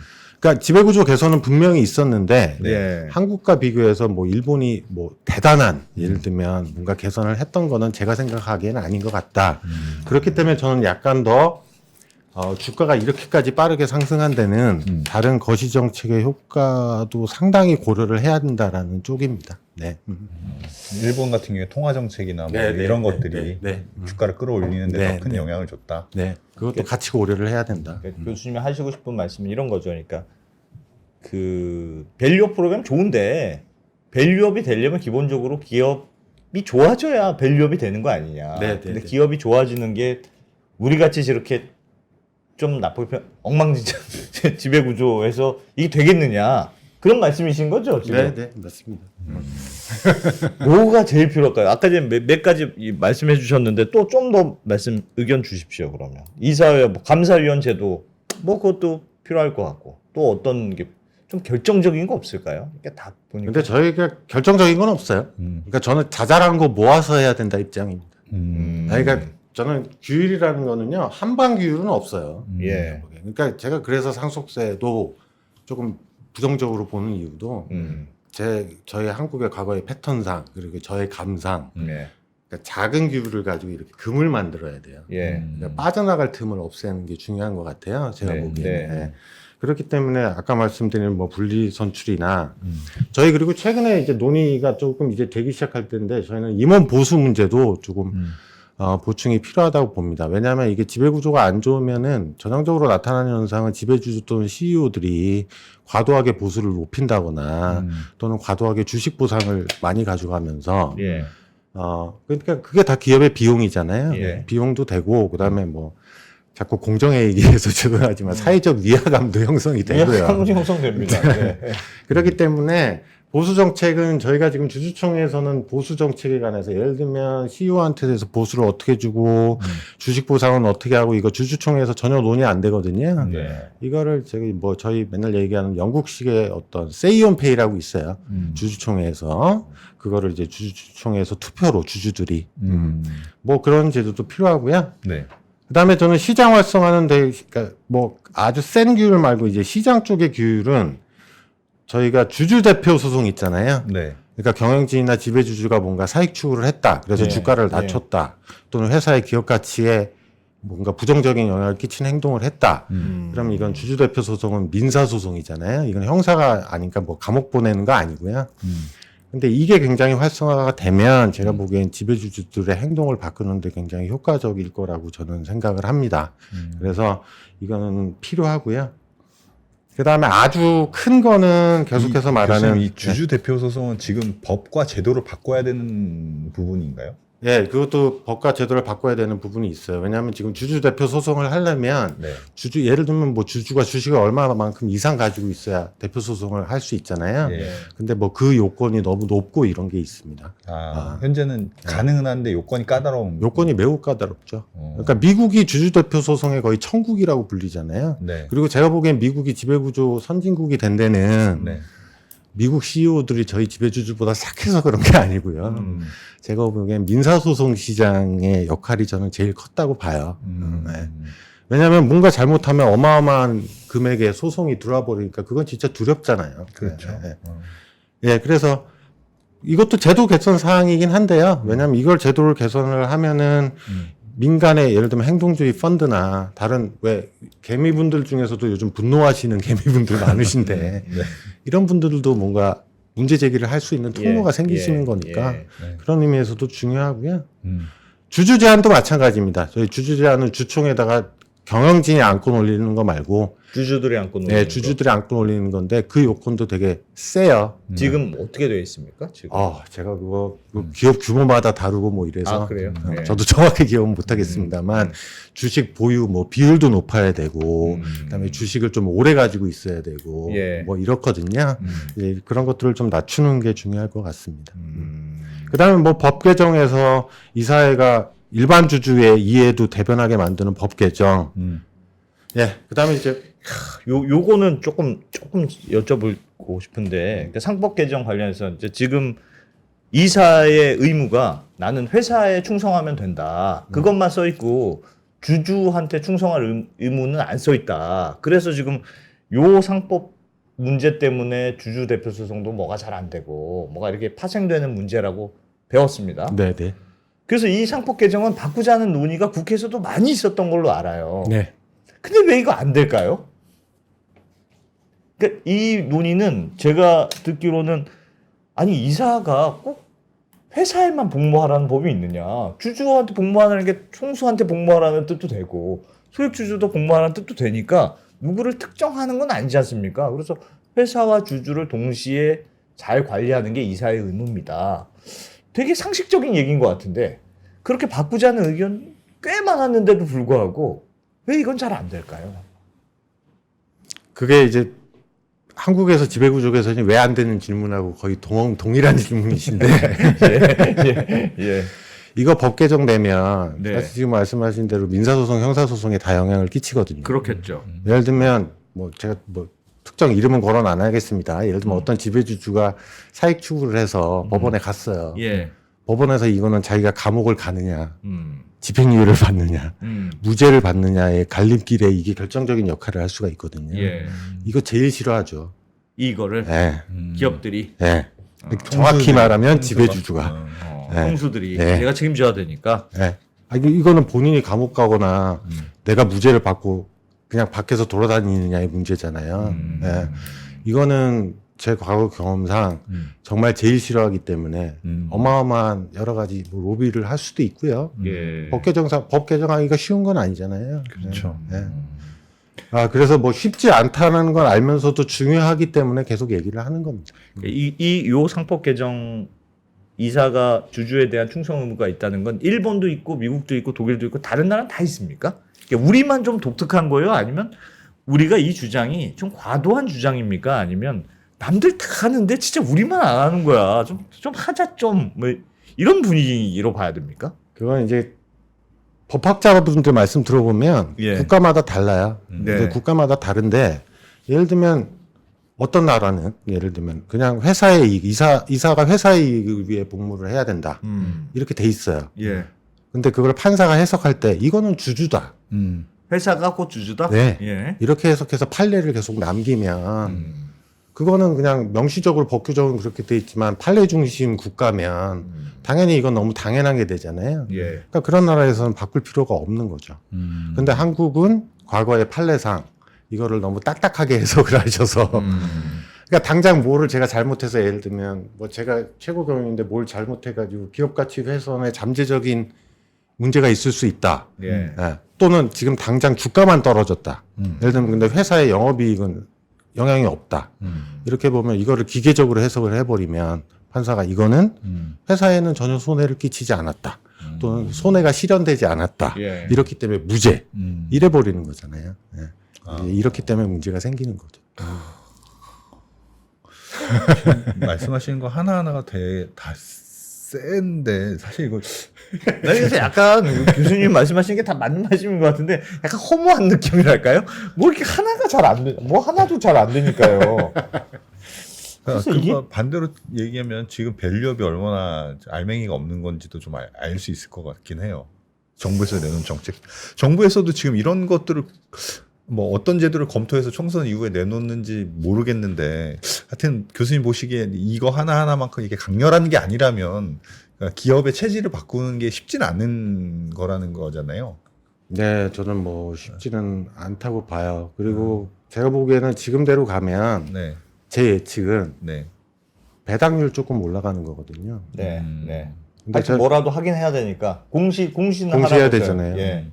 지배 구조 개선은 분명히 있었는데 예. 한국과 비교해서 뭐 일본이 뭐 대단한 예를 들면 뭔가 개선을 했던 거는 제가 생각하기에는 아닌 것 같다. 그렇기 때문에 저는 약간 더 주가가 이렇게까지 빠르게 상승한 데는 다른 거시 정책의 효과도 상당히 고려를 해야 된다라는 쪽입니다. 네. 일본 같은 경우에 통화 정책이나 뭐 네, 네, 이런 네, 것들이 네, 주가를 끌어올리는 데 네, 더 큰 네. 영향을 줬다. 네. 그것도 같이 고려를 해야 된다. 그러니까 교수님이 하시고 싶은 말씀은 이런 거죠. 그러니까 그 밸류업 프로그램 좋은데 밸류업이 되려면 기본적으로 기업이 좋아져야 밸류업이 되는 거 아니냐. 네, 네, 근데 네. 기업이 좋아지는 게 우리 같이 저렇게 좀 나쁘게 엉망진창 지배 구조에서 이게 되겠느냐. 그런 말씀이신 거죠, 지금? 네, 네, 맞습니다. 뭐가 제일 필요할까요? 아까 전에 몇 가지 말씀해 주셨는데 또 좀 더 의견 주십시오, 그러면. 이사회, 뭐 감사위원 제도, 뭐 그것도 필요할 것 같고, 또 어떤 게 좀 결정적인 거 없을까요? 이게 다 보니까. 근데 저희가 결정적인 건 없어요. 그러니까 저는 자잘한 거 모아서 해야 된다 입장입니다. 그러니까 저는 규율이라는 거는요, 한방 규율은 없어요. 예. 그러니까 제가 그래서 상속세도 조금 부정적으로 보는 이유도 저희 한국의 과거의 패턴상 그리고 저의 감상 예. 그러니까 작은 규율을 가지고 이렇게 금을 만들어야 돼요. 예. 그러니까 빠져나갈 틈을 없애는 게 중요한 것 같아요. 제가 네, 보기에는. 네. 그렇기 때문에 아까 말씀드린 뭐 분리 선출이나 저희 그리고 최근에 이제 논의가 조금 이제 되기 시작할 텐데 저희는 임원 보수 문제도 조금 보충이 필요하다고 봅니다. 왜냐하면 이게 지배 구조가 안 좋으면은 전형적으로 나타나는 현상은 지배주주 또는 CEO들이 과도하게 보수를 높인다거나 또는 과도하게 주식 보상을 많이 가져가면서 예. 그러니까 그게 다 기업의 비용이잖아요. 예. 비용도 되고 그다음에 뭐 자꾸 공정에 얘기해서 죄송하지만 사회적 위화감도 형성이 되고요. 항상 형성됩니다. 네. 그렇기 때문에 보수 정책은 저희가 지금 주주총회에서는 보수 정책에 관해서 예를 들면 CEO한테 대해서 보수를 어떻게 주고 주식 보상은 어떻게 하고 이거 주주총회에서 전혀 논의 안 되거든요. 네. 이거를 저희 맨날 얘기하는 영국식의 어떤 세이온페이라고 있어요. 주주총회에서 그거를 이제 주주총회에서 투표로 주주들이 뭐 그런 제도도 필요하고요. 네. 그다음에 저는 시장 활성화하는데 그러니까 뭐 아주 센 규율 말고 이제 시장 쪽의 규율은 저희가 주주 대표 소송 있잖아요. 네. 그러니까 경영진이나 지배주주가 뭔가 사익 추구를 했다. 그래서 네. 주가를 낮췄다. 또는 회사의 기업 가치에 뭔가 부정적인 영향을 끼친 행동을 했다. 그러면 이건 주주 대표 소송은 민사 소송이잖아요. 이건 형사가 아니니까 뭐 감옥 보내는 거 아니고요. 근데 이게 굉장히 활성화가 되면 제가 보기엔 지배주주들의 행동을 바꾸는데 굉장히 효과적일 거라고 저는 생각을 합니다. 그래서 이거는 필요하고요. 그 다음에 아주 큰 거는 계속해서 말하는 이 주주 대표 소송은 지금 법과 제도를 바꿔야 되는 부분인가요? 예, 그것도 법과 제도를 바꿔야 되는 부분이 있어요. 왜냐하면 지금 주주 대표 소송을 하려면 네. 예를 들면 뭐 주주가 주식을 얼마만큼 이상 가지고 있어야 대표 소송을 할 수 있잖아요. 예. 근데 뭐 그 요건이 너무 높고 이런 게 있습니다. 현재는 가능은 한데 요건이 까다로운. 요건이 매우 까다롭죠. 그러니까 미국이 주주 대표 소송의 거의 천국이라고 불리잖아요. 네. 그리고 제가 보기엔 미국이 지배구조 선진국이 된 데는 네. 미국 CEO들이 저희 지배주주보다 착해서 그런 게 아니고요. 제가 보기엔 민사소송 시장의 역할이 저는 제일 컸다고 봐요. 네. 왜냐하면 뭔가 잘못하면 어마어마한 금액의 소송이 들어와 버리니까 그건 진짜 두렵잖아요. 그렇죠. 네. 예, 그래서 이것도 제도 개선 사항이긴 한데요. 왜냐하면 이걸 제도를 개선을 하면은 민간의 예를 들면 행동주의 펀드나 다른 왜 개미분들 중에서도 요즘 분노하시는 개미분들 많으신데 네. 이런 분들도 뭔가 문제 제기를 할 수 있는 통로가 예, 생기시는 예, 거니까 예. 그런 의미에서도 중요하고요. 주주 제한도 마찬가지입니다. 저희 주주 제한은 주총에다가 경영진이 안건 올리는 거 말고 주주들이 안고 놓는 네, 주주들이 안건 올리는 건데 그 요건도 되게 세요. 거. 지금 어떻게 되어 있습니까? 지금. 제가 그거 기업 규모마다 다르고 뭐 이래서 그래요? 네. 저도 정확히 기억은 못 하겠습니다만 주식 보유 뭐 비율도 높아야 되고 그다음에 주식을 좀 오래 가지고 있어야 되고 예. 뭐 이렇거든요. 예, 그런 것들을 좀 낮추는 게 중요할 것 같습니다. 음. 그다음에 뭐 법 개정에서 이사회가 일반 주주의 이해도 대변하게 만드는 법 개정. 예. 그다음에 이제 요거는 조금 여쭤보고 싶은데 그러니까 상법 개정 관련해서 이제 지금 이사의 의무가 나는 회사에 충성하면 된다. 그것만 써 있고 주주한테 충성할 의무는 안 써 있다. 그래서 지금 요 상법 문제 때문에 주주 대표 소송도 뭐가 잘 안 되고 뭐가 이렇게 파생되는 문제라고 배웠습니다. 네, 네. 그래서 이 상법 개정은 바꾸자는 논의가 국회에서도 많이 있었던 걸로 알아요. 네. 근데 왜 이거 안 될까요? 그러니까 이 논의는 제가 듣기로는 아니 이사가 꼭 회사에만 복무하라는 법이 있느냐? 주주한테 복무하라는 게 총수한테 복무하라는 뜻도 되고 소액 주주도 복무하라는 뜻도 되니까 누구를 특정하는 건 아니지 않습니까? 그래서 회사와 주주를 동시에 잘 관리하는 게 이사의 의무입니다. 되게 상식적인 얘기인 것 같은데 그렇게 바꾸자는 의견 꽤 많았는데도 불구하고 왜 이건 잘 안 될까요? 그게 이제 한국에서 지배구조개선이 왜 안 되는 질문하고 거의 동일한 질문이신데 예. 이거 법 개정되면 네. 사실 지금 말씀하신 대로 민사소송, 형사소송에 다 영향을 끼치거든요. 그렇겠죠. 예를 들면 뭐 제가 뭐 특정 이름은 거론 안 하겠습니다. 예를 들면 어떤 지배주주가 사익 추구를 해서 법원에 갔어요. 예. 법원에서 이거는 자기가 감옥을 가느냐, 음. 집행유예를 받느냐, 음. 무죄를 받느냐의 갈림길에 이게 결정적인 역할을 할 수가 있거든요. 예. 이거 제일 싫어하죠. 이거를 예. 기업들이 예. 정확히 말하면 지배주주가. 네. 형수들이 네. 내가 책임져야 되니까. 예. 이거는 본인이 감옥 가거나 내가 무죄를 받고 그냥 밖에서 돌아다니느냐의 문제잖아요. 예. 이거는 제 과거 경험상 정말 제일 싫어하기 때문에 어마어마한 여러 가지 뭐 로비를 할 수도 있고요. 예. 법 개정하기가 쉬운 건 아니잖아요. 그렇죠. 예. 그래서 뭐 쉽지 않다는 걸 알면서도 중요하기 때문에 계속 얘기를 하는 겁니다. 요 상법 개정 이사가 주주에 대한 충성 의무가 있다는 건 일본도 있고 미국도 있고 독일도 있고 다른 나라는 다 있습니까? 그러니까 우리만 좀 독특한 거예요? 아니면 우리가 이 주장이 좀 과도한 주장입니까? 아니면 남들 다 하는데 진짜 우리만 안 하는 거야. 좀 하자 좀 뭐 이런 분위기로 봐야 됩니까? 그건 이제 법학자분들 말씀 들어보면 예. 국가마다 달라요. 네. 근데 국가마다 다른데 예를 들면 어떤 나라는 예를 들면 그냥 회사의 이익, 이사가 회사의 이익을 위해 복무를 해야 된다. 이렇게 돼 있어요. 예. 근데 그걸 판사가 해석할 때 이거는 주주다. 회사가 곧 주주다? 네. 예. 이렇게 해석해서 판례를 계속 남기면 그거는 그냥 명시적으로 법규적으로 그렇게 돼 있지만 판례 중심 국가면 당연히 이건 너무 당연하게 되잖아요. 예. 그러니까 그런 나라에서는 바꿀 필요가 없는 거죠. 근데 한국은 과거의 판례상 이거를 너무 딱딱하게 해석을 하셔서 그러니까 당장 뭐를 제가 잘못해서 예를 들면 뭐 제가 최고 경영인데 뭘 잘못해가지고 기업 가치 훼손에 잠재적인 문제가 있을 수 있다. 예. 예. 또는 지금 당장 주가만 떨어졌다. 예를 들면 근데 회사의 영업이익은 영향이 없다. 이렇게 보면 이거를 기계적으로 해석을 해버리면 판사가 이거는 회사에는 전혀 손해를 끼치지 않았다. 또는 손해가 실현되지 않았다. 예. 이렇기 때문에 무죄. 이래버리는 거잖아요. 예. 이제 이렇기 때문에 문제가 생기는 거죠. 말씀하시는 거 하나하나가 다 센데 사실 이거 나 그래서 약간 교수님 말씀하시는 게 다 맞는 말씀인 것 같은데 약간 허무한 느낌이랄까요? 뭐 이렇게 하나가 잘 안 돼, 뭐 하나도 잘 안 되니까요. 그래서 그거 반대로 얘기하면 지금 밸류업이 얼마나 알맹이가 없는 건지도 좀 알 수 있을 것 같긴 해요. 정부에서 내놓은 정책. 정부에서도 지금 이런 것들을 뭐 어떤 제도를 검토해서 총선 이후에 내놓는지 모르겠는데 하여튼 교수님 보시기에 이거 하나하나만큼 이게 강렬한 게 아니라면 그러니까 기업의 체질을 바꾸는 게 쉽지는 않은 거라는 거잖아요. 네, 저는 뭐 쉽지는 않다고 봐요. 그리고 제가 보기에는 지금대로 가면 네, 제 예측은 네. 배당률 조금 올라가는 거거든요. 네, 네. 근데 하여튼 뭐라도 하긴 해야 되니까 공시는 공시해야 하라고 되잖아요. 했어요. 예.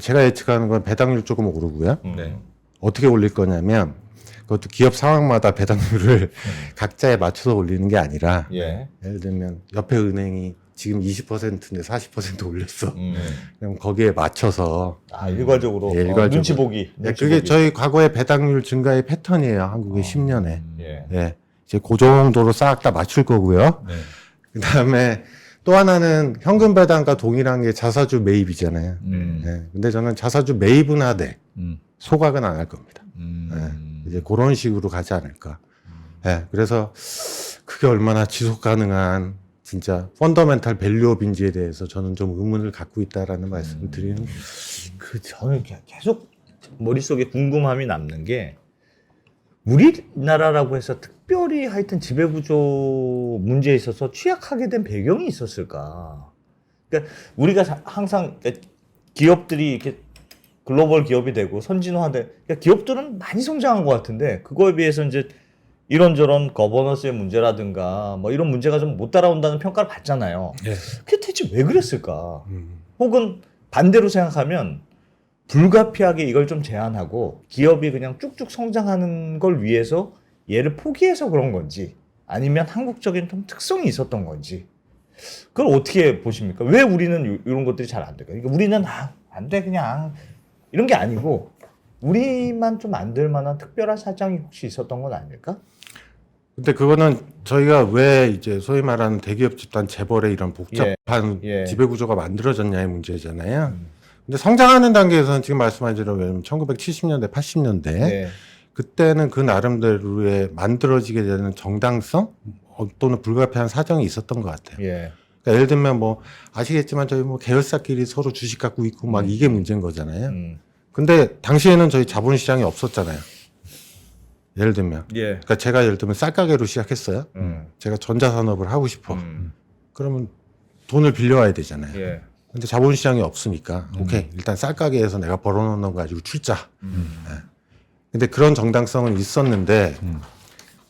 제가 예측하는 건 배당률 조금 오르고요. 네. 어떻게 올릴 거냐면 그것도 기업 상황마다 배당률을 각자에 맞춰서 올리는 게 아니라 예. 예를 들면 옆에 은행이 지금 20%인데 40% 올렸어. 음. 그럼 거기에 맞춰서 일괄적으로, 예, 일괄적으로. 눈치 보기. 네, 그게 저희 과거의 배당률 증가의 패턴이에요. 한국의 10년에. 예. 예. 이제 그 정도로 싹 다 맞출 거고요. 네. 그다음에 또 하나는 현금 배당과 동일한 게 자사주 매입이잖아요. 예. 근데 저는 자사주 매입은 하되 소각은 안 할 겁니다. 이제 그런 식으로 가지 않을까. 예. 그래서 그게 얼마나 지속 가능한 진짜 펀더멘탈 밸류업인지에 대해서 저는 좀 의문을 갖고 있다라는 말씀을 드리는 거예요. 저는 계속 머릿속에 궁금함이 남는 게 우리나라라고 해서 특별히 하여튼 지배구조 문제에 있어서 취약하게 된 배경이 있었을까? 그러니까 우리가 항상 기업들이 이렇게 글로벌 기업이 되고 선진화돼, 그러니까 기업들은 많이 성장한 것 같은데 그거에 비해서 이제 이런저런 거버넌스의 문제라든가 뭐 이런 문제가 좀 못 따라온다는 평가를 받잖아요. 예. 그게 대체 왜 그랬을까? 혹은 반대로 생각하면 불가피하게 이걸 좀 제한하고 기업이 그냥 쭉쭉 성장하는 걸 위해서 얘를 포기해서 그런 건지 아니면 한국적인 좀 특성이 있었던 건지 그걸 어떻게 보십니까? 왜 우리는 이런 것들이 잘 안 될까요? 그러니까 우리는 안 돼 그냥 이런 게 아니고 우리만 좀 안 될 만한 특별한 사정이 혹시 있었던 건 아닐까? 근데 그거는 저희가 왜 이제 소위 말하는 대기업 집단 재벌의 이런 복잡한 예. 지배구조가 만들어졌냐의 문제잖아요. 근데 성장하는 단계에서는 지금 말씀하신 대로 1970년대, 80년대 네. 그때는 그 나름대로의 만들어지게 되는 정당성 또는 불가피한 사정이 있었던 것 같아요. 예. 그러니까 예를 들면 뭐 아시겠지만 저희 뭐 계열사끼리 서로 주식 갖고 있고 막 이게 문제인 거잖아요. 근데 당시에는 저희 자본시장이 없었잖아요. 예를 들면. 예. 그러니까 제가 예를 들면 쌀가게로 시작했어요. 제가 전자산업을 하고 싶어. 그러면 돈을 빌려와야 되잖아요. 예. 근데 자본시장이 없으니까 오케이 일단 쌀가게에서 내가 벌어놓은 거 가지고 출자. 예. 근데 그런 정당성은 있었는데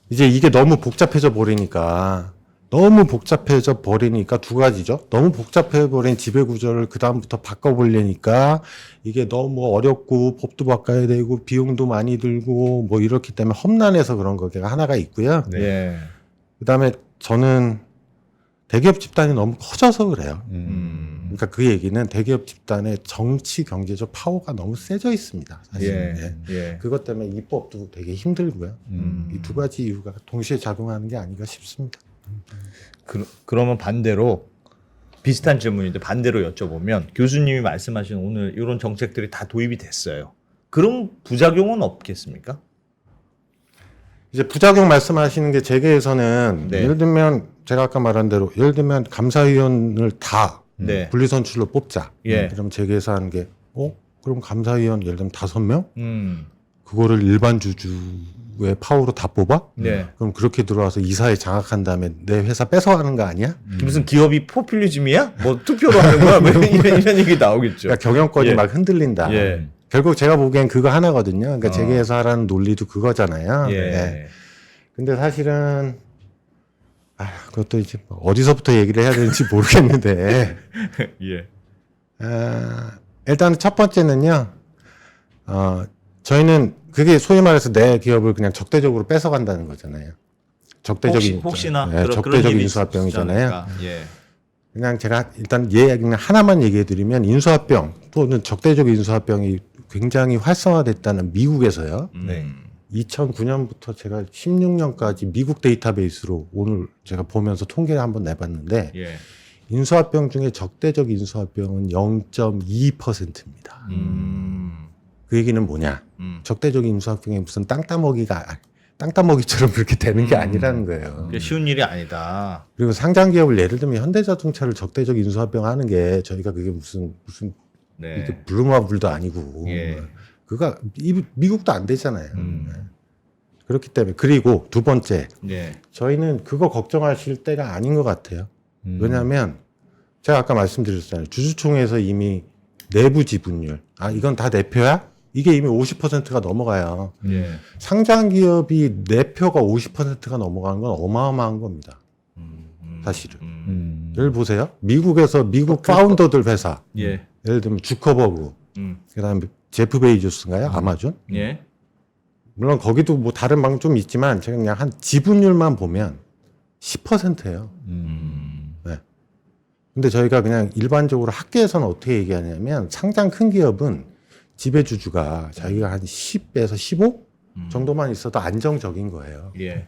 이제 이게 너무 복잡해져 버리니까 두 가지죠. 너무 복잡해 버린 지배 구조를 그 다음부터 바꿔보려니까 이게 너무 어렵고 법도 바꿔야 되고 비용도 많이 들고 뭐 이렇기 때문에 험난해서 그런 거가 하나가 있고요. 예. 그 다음에 저는 대기업 집단이 너무 커져서 그래요. 그러니까 그 얘기는 대기업 집단의 정치 경제적 파워가 너무 세져 있습니다. 사실. 예. 예. 그것 때문에 입법도 되게 힘들고요. 이 두 가지 이유가 동시에 작용하는 게 아닌가 싶습니다. 그러면 반대로 비슷한 질문인데 반대로 여쭤보면 교수님이 말씀하신 오늘 이런 정책들이 다 도입이 됐어요. 그럼 부작용은 없겠습니까? 이제 부작용 말씀하시는 게 재계에서는 네. 예를 들면 제가 아까 말한 대로 예를 들면 감사위원을 다 네. 분리선출로 뽑자. 예. 그럼 재계에서 하는 게 그럼 감사위원 예를 들면 5명? 그거를 일반 주주의 파워로 다 뽑아? 네. 그럼 그렇게 들어와서 이사에 장악한 다음에 내 회사 뺏어가는 거 아니야? 무슨 기업이 포퓰리즘이야? 뭐 투표로 하는 거야? 뭐 이런 얘기 나오겠죠. 그러니까 경영권이 예. 막 흔들린다. 예. 결국 제가 보기엔 그거 하나거든요. 그러니까 재계에서 하라는 논리도 그거잖아요. 예. 예. 근데 사실은 그것도 이제 어디서부터 얘기를 해야 되는지 모르겠는데 예. 일단 첫 번째는요. 저희는 그게 소위 말해서 내 기업을 그냥 적대적으로 뺏어간다는 거잖아요. 적대적인 혹시나 네, 적대적인 인수합병이잖아요. 예. 그냥 제가 일단 그냥 하나만 얘기해드리면 인수합병 또는 적대적 인수합병이 굉장히 활성화됐다는 미국에서요. 네. 2009년부터 제가 16년까지 미국 데이터베이스로 오늘 제가 보면서 통계를 한번 내봤는데 예. 인수합병 중에 적대적 인수합병은 0.2%입니다. 그 얘기는 뭐냐? 적대적 인수합병이 무슨 땅따먹이처럼 그렇게 되는 게 아니라는 거예요. 그게 쉬운 일이 아니다. 그리고 상장 기업을 예를 들면 현대자동차를 적대적 인수합병 하는 게 저희가 그게 무슨 네. 이렇게 블루마블도 아니고 예. 그가 미국도 안 되잖아요. 그렇기 때문에 그리고 두 번째 예. 저희는 그거 걱정하실 때가 아닌 것 같아요. 왜냐하면 제가 아까 말씀드렸잖아요. 주주총회에서 이미 내부 지분율 이건 다 내표야? 이게 이미 50%가 넘어가요. 예. 상장 기업이 내표가 50%가 넘어가는 건 어마어마한 겁니다. 사실은. 예를 보세요. 미국 파운더들 회사. 예. 예를 들면 주커버그 그다음에 제프 베이조스인가요? 아마존. 예. 물론 거기도 뭐 다른 방법 좀 있지만 제가 그냥 한 지분율만 보면 10%예요. 네. 근데 저희가 그냥 일반적으로 학계에서는 어떻게 얘기하냐면 상장 큰 기업은 지배주주가 자기가 한 10에서 15 정도만 있어도 안정적인 거예요. 예.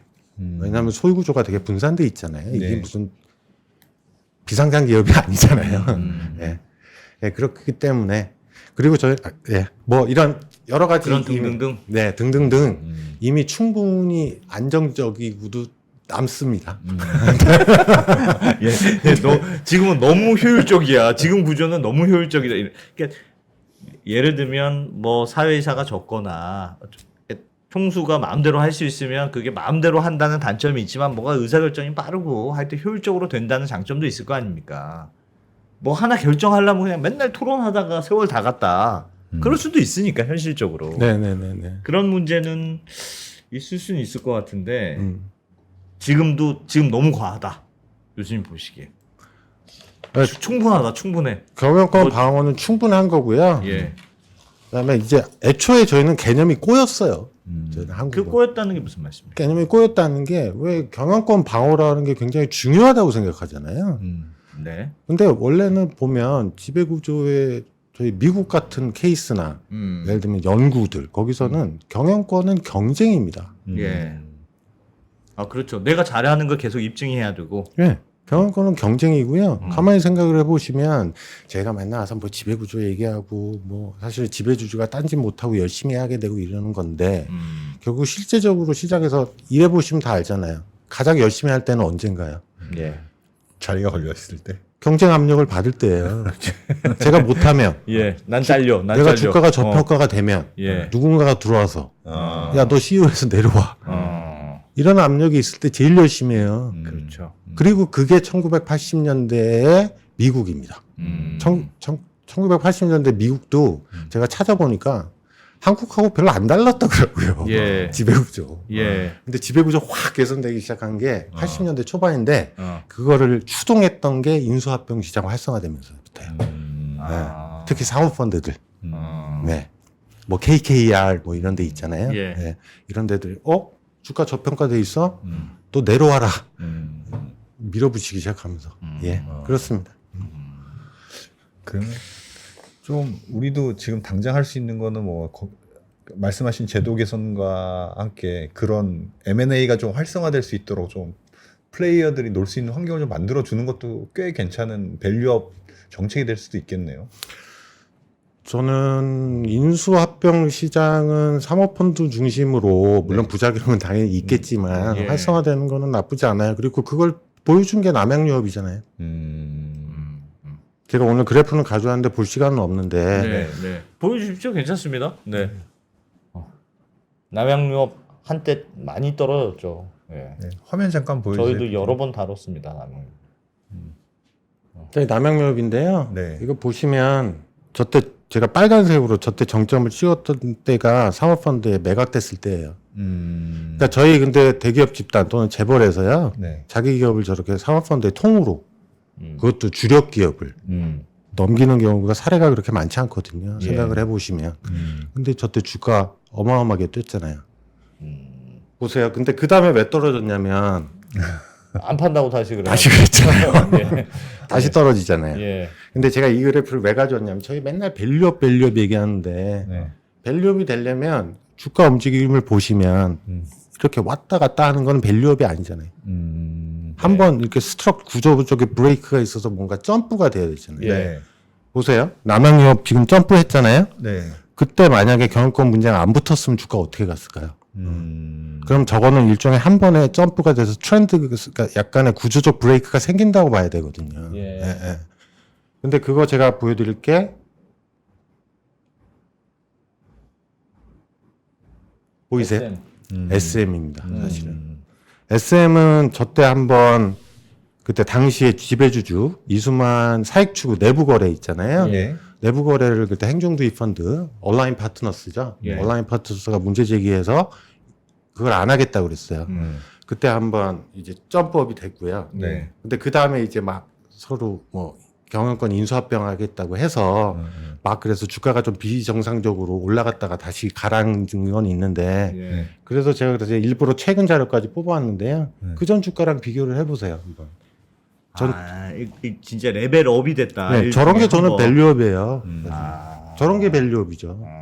왜냐하면 소유 구조가 되게 분산돼 있잖아요. 이게 네. 무슨 비상장 기업이 아니잖아요. 예. 예, 그렇기 때문에 그리고 저희 뭐 이런 여러 가지 그런 등등등. 네, 등등등 이미 충분히 안정적이고도 남습니다. 예. 지금은 너무 효율적이야. 지금 구조는 너무 효율적이다. 그러니까 예를 들면 뭐 사회이사가 적거나 총수가 마음대로 할 수 있으면 그게 마음대로 한다는 단점이 있지만 뭔가 의사결정이 빠르고 하여튼 효율적으로 된다는 장점도 있을 거 아닙니까? 뭐 하나 결정하려면 그냥 맨날 토론하다가 세월 다 갔다. 그럴 수도 있으니까 현실적으로. 네네네네. 그런 문제는 있을 수는 있을 것 같은데 지금 너무 과하다. 교수님 보시기에. 네. 충분하다. 충분해. 경영권 방어는 충분한 거고요. 예. 그다음에 이제 애초에 저희는 개념이 꼬였어요. 저희는 그 한국은. 꼬였다는 게 무슨 말씀이에요? 개념이 꼬였다는 게 왜 경영권 방어라는 게 굉장히 중요하다고 생각하잖아요. 네. 근데 원래는 보면 지배구조의 저희 미국 같은 케이스나 예를 들면 연구들 거기서는 경영권은 경쟁입니다. 예. 아 그렇죠. 내가 잘하는 걸 계속 입증해야 되고. 예. 경영권은 경쟁이고요. 가만히 생각을 해보시면 제가 맨날 와서 뭐 지배구조 얘기하고 뭐 사실 지배주주가 딴짓 못하고 열심히 하게 되고 이러는 건데 결국 실제적으로 시장에서 일해보시면 다 알잖아요. 가장 열심히 할 때는 언젠가요? 예. 자리가 걸렸을 때. 경쟁 압력을 받을 때예요. 제가 못하면 예. 난 잘려. 난 내가 잘려. 주가가 저평가가 되면 예. 누군가가 들어와서 아. 야 너 CEO에서 내려와. 이런 압력이 있을 때 제일 열심히 해요. 그렇죠. 그리고 그게 1980년대의 미국입니다. 1980년대 미국도 제가 찾아보니까 한국하고 별로 안 달랐더라고요. 예. 지배구조. 예. 근데 지배구조 확 개선되기 시작한 게 80년대 초반인데 어. 그거를 추동했던 게 인수합병 시장 활성화되면서부터요. 아. 특히 사모펀드들. 아. 네. 뭐 KKR 뭐 이런 데 있잖아요. 예. 네. 이런 데들 주가 저평가돼 있어? 또 내려와라. 밀어붙이기 시작하면서. 예. 그렇습니다. 그러면 좀 우리도 지금 당장 할 수 있는 거는 뭐 말씀하신 제도 개선과 함께 그런 M&A가 좀 활성화될 수 있도록 좀 플레이어들이 놀 수 있는 환경을 좀 만들어 주는 것도 꽤 괜찮은 밸류업 정책이 될 수도 있겠네요. 저는 인수합병 시장은 사모펀드 중심으로 물론 부작용은 당연히 있겠지만 예. 활성화되는 거는 나쁘지 않아요. 그리고 그걸 보여준 게 남양유업이잖아요. 제가 오늘 그래프는 가져왔는데 볼 시간은 없는데 네. 네. 보여주십시오. 괜찮습니다. 네. 남양유업 한때 많이 떨어졌죠. 예. 네, 화면 잠깐 보여주세요. 저희도 여러 번 다뤘습니다. 남양유업. 저희 남양유업인데요. 네. 이거 보시면 저때 제가 빨간색으로 저때 정점을 찍었던 때가 사모펀드에 매각됐을 때예요. 그러니까 저희 근데 대기업 집단 또는 재벌에서요. 네. 자기 기업을 저렇게 사모펀드의 통으로 그것도 주력 기업을 넘기는 경우가 사례가 그렇게 많지 않거든요. 예. 생각을 해보시면. 근데 저때 주가 어마어마하게 뛰었잖아요. 보세요. 근데 그 다음에 왜 떨어졌냐면 안 판다고 다시 그래요. 다시 그랬잖아요. 예. 다시 떨어지잖아요. 예. 근데 제가 이 그래프를 왜 가져왔냐면 저희 맨날 밸류업 얘기하는데 네. 밸류업이 되려면 주가 움직임을 보시면 이렇게 왔다 갔다 하는 건 밸류업이 아니잖아요. 한번 이렇게 스트럭 구조 쪽에 브레이크가 있어서 뭔가 점프가 돼야 되잖아요. 네. 보세요. 남양유업 지금 점프했잖아요. 네. 그때 만약에 경영권 문제가 안 붙었으면 주가 어떻게 갔을까요? 그럼 저거는 일종의 한 번에 점프가 돼서 트렌드, 그러니까 약간의 구조적 브레이크가 생긴다고 봐야 되거든요. 예. 예. 근데 그거 제가 보여드릴게. 보이세요? SM입니다. 사실은. SM은 저때 한번 그때 당시에 지배주주 이수만 사익 추구 내부 거래 있잖아요. 예. 내부 거래를 그때 행정두입 펀드 온라인 파트너스죠. 예. 온라인 파트너스가 문제 제기해서 그걸 안 하겠다고 그랬어요. 그때 한번 이제 점프업이 됐고요. 네. 근데 그 다음에 이제 막 서로 뭐 경영권 인수합병하겠다고 해서 막 그래서 주가가 좀 비정상적으로 올라갔다가 다시 가라앉은 건 있는데 예. 그래서 제가 그래서 일부러 최근 자료까지 뽑아왔는데요. 그전 주가랑 비교를 해보세요. 이번. 진짜 레벨업이 됐다. 네, 저런 게 저는 밸류업이에요. 아. 저런 게 밸류업이죠.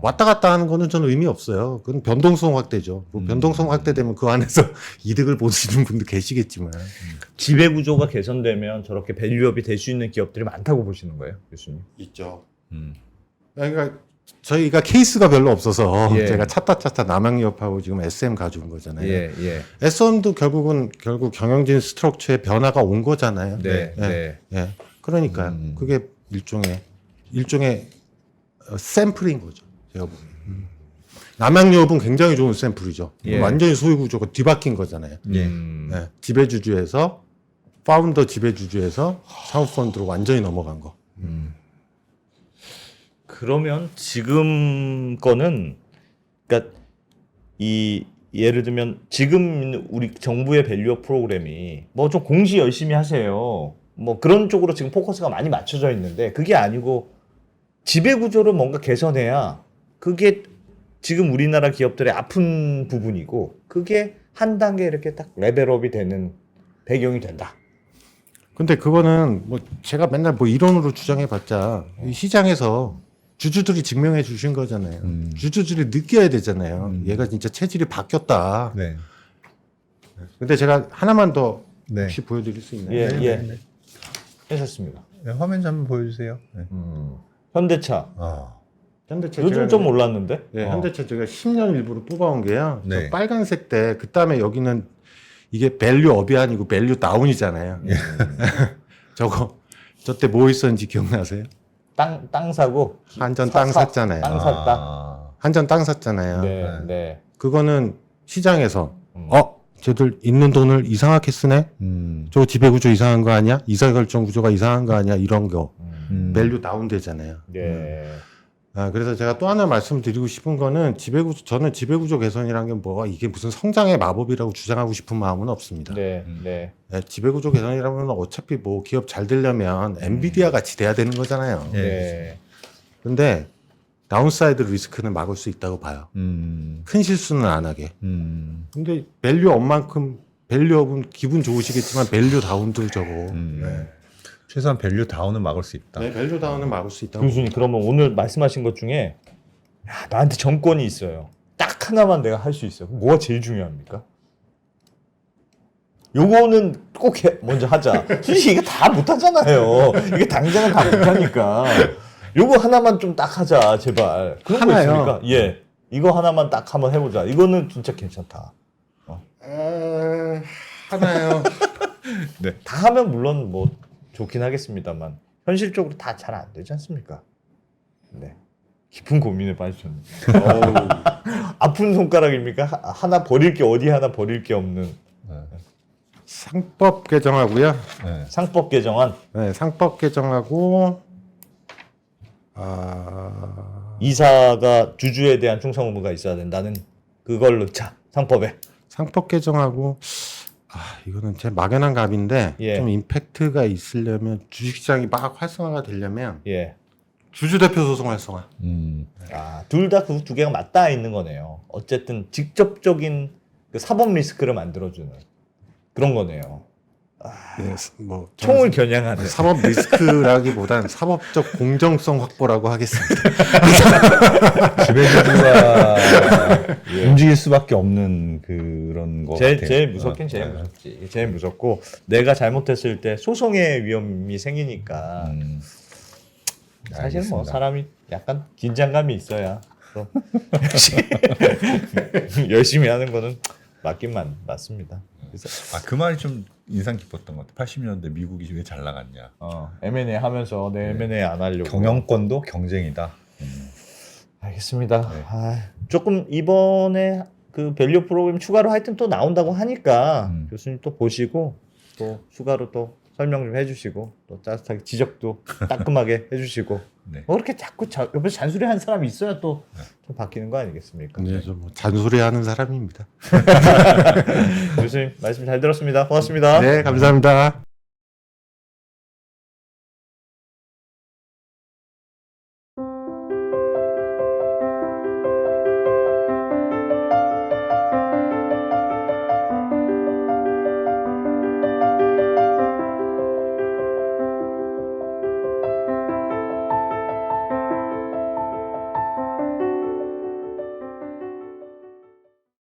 왔다 갔다 하는 거는 저는 의미 없어요. 그건 변동성 확대죠. 뭐 변동성 확대되면 그 안에서 이득을 보시는 분도 계시겠지만. 지배 구조가 개선되면 저렇게 밸류업이 될 수 있는 기업들이 많다고 보시는 거예요, 교수님? 있죠. 그러니까 저희가 케이스가 별로 없어서 예. 제가 찾다 남양유업하고 지금 SM 가져온 거잖아요. 예. SM도 결국 경영진 스트럭처의 변화가 온 거잖아요. 네. 예. 네. 예. 그러니까요. 그게 일종의 샘플인 거죠. 제가 보기엔. 남양유업은 굉장히 좋은 샘플이죠. 예. 완전히 소유 구조가 뒤바뀐 거잖아요. 예. 지배주주에서 파운더 지배주주에서 사모펀드로 완전히 넘어간 거. 그러면 지금 거는 그러니까 이 예를 들면 지금 있는 우리 정부의 밸류업 프로그램이 뭐 좀 공시 열심히 하세요. 뭐 그런 쪽으로 지금 포커스가 많이 맞춰져 있는데 그게 아니고 지배 구조를 뭔가 개선해야 그게 지금 우리나라 기업들의 아픈 부분이고 그게 한 단계 이렇게 딱 레벨업이 되는 배경이 된다. 근데 그거는 뭐 제가 맨날 뭐 이론으로 주장해봤자 이 시장에서 주주들이 증명해 주신 거잖아요. 주주들이 느껴야 되잖아요. 얘가 진짜 체질이 바뀌었다. 네. 근데 제가 하나만 더 네. 혹시 보여드릴 수 있나요? 예, 네, 예. 네. 했었습니다. 네, 화면 좀 한번 보여주세요. 네. 현대차 현대차 요즘 제가- 좀 올랐는데? 네, 현대차 제가 10년 일부러 뽑아온 게요. 네. 저 빨간색 때 그다음에 여기는 이게 밸류업이 아니고 밸류 다운이잖아요. 저 때 뭐 있었는지 기억나세요? 땅 사고 한전 땅 샀잖아요. 땅 샀다. 한전 땅 샀잖아요. 네, 네. 그거는 시장에서 쟤들 있는 돈을 이상하게 쓰네? 저 지배구조 이상한 거 아니야? 이사결정 구조가 이상한 거 아니야? 이런 거 밸류 다운 되잖아요. 네. 그래서 제가 또 하나 말씀드리고 싶은 거는 저는 지배구조 개선이라는 게 뭐가 이게 무슨 성장의 마법이라고 주장하고 싶은 마음은 없습니다. 네, 네. 지배구조 개선이라면 어차피 뭐 기업 잘 되려면 엔비디아 같이 돼야 되는 거잖아요. 네. 근데 다운사이드 리스크는 막을 수 있다고 봐요. 큰 실수는 안 하게. 근데 밸류업만큼 밸류업은 기분 좋으시겠지만 밸류 다운도 저거. 네. 최소한 밸류 다운은 막을 수 있다. 네, 밸류 다운은 막을 수 있다고. 교수님, 그러면 오늘 말씀하신 것 중에 야, 나한테 정권이 있어요. 딱 하나만 내가 할 수 있어요. 그럼 뭐가 제일 중요합니까? 요거는 꼭 먼저 하자. 솔직히 이게 다 못하잖아요. 이게 당장은 다 못하니까. 요거 하나만 좀 딱 하자, 제발. 그런 거 하나요? 있습니까? 예. 이거 하나만 딱 한번 해보자. 이거는 진짜 괜찮다. 하나요. 네. 다 하면 물론 뭐 좋긴 하겠습니다만 현실적으로 다 잘 안 되지 않습니까? 네. 깊은 고민에 빠지셨네요. 어우, 아픈 손가락입니까? 하나 버릴 게 어디 하나 버릴 게 없는 상법 개정하고요. 네. 상법 개정안. 네, 상법 개정하고 이사가 주주에 대한 충성 의무가 있어야 된다는 그걸 넣자 상법에. 상법 개정하고 이거는 제 막연한 감인데 예. 좀 임팩트가 있으려면 주식시장이 막 활성화가 되려면 예. 주주대표 소송 활성화. 둘 다 그 두 개가 맞닿아 있는 거네요. 어쨌든 직접적인 그 사법 리스크를 만들어주는 그런 거네요. 네, 뭐 총을 겨냥하는. 사법 리스크라기보단 사법적 공정성 확보라고 하겠습니다. 지배주주가 움직일 수밖에 없는 그런 거 같아요. 제일 무섭긴 제일 무섭지. 이게 제일 무섭고 내가 잘못했을 때 소송의 위험이 생기니까 사실 뭐 알겠습니다. 사람이 약간 긴장감이 있어야 또 열심히 하는 거는 맞긴 맞습니다. 그래서 그 말이 좀 인상 깊었던 것 같아. 80년대 미국이 왜 잘 나갔냐. M&A 하면서 내 M&A 안 하려고. 경영권도 경쟁이다. 알겠습니다. 조금 이번에 그 밸류 프로그램 추가로 하여튼 또 나온다고 하니까 교수님 또 보시고 또 추가로 또 설명 좀 해주시고 또 따뜻하게 지적도 따끔하게 해주시고 네. 뭐 그렇게 자꾸 옆에서 잔소리하는 사람이 있어야 또 좀 바뀌는 거 아니겠습니까? 네, 뭐 잔소리하는 사람입니다. 교수님 말씀 잘 들었습니다. 고맙습니다. 네, 감사합니다.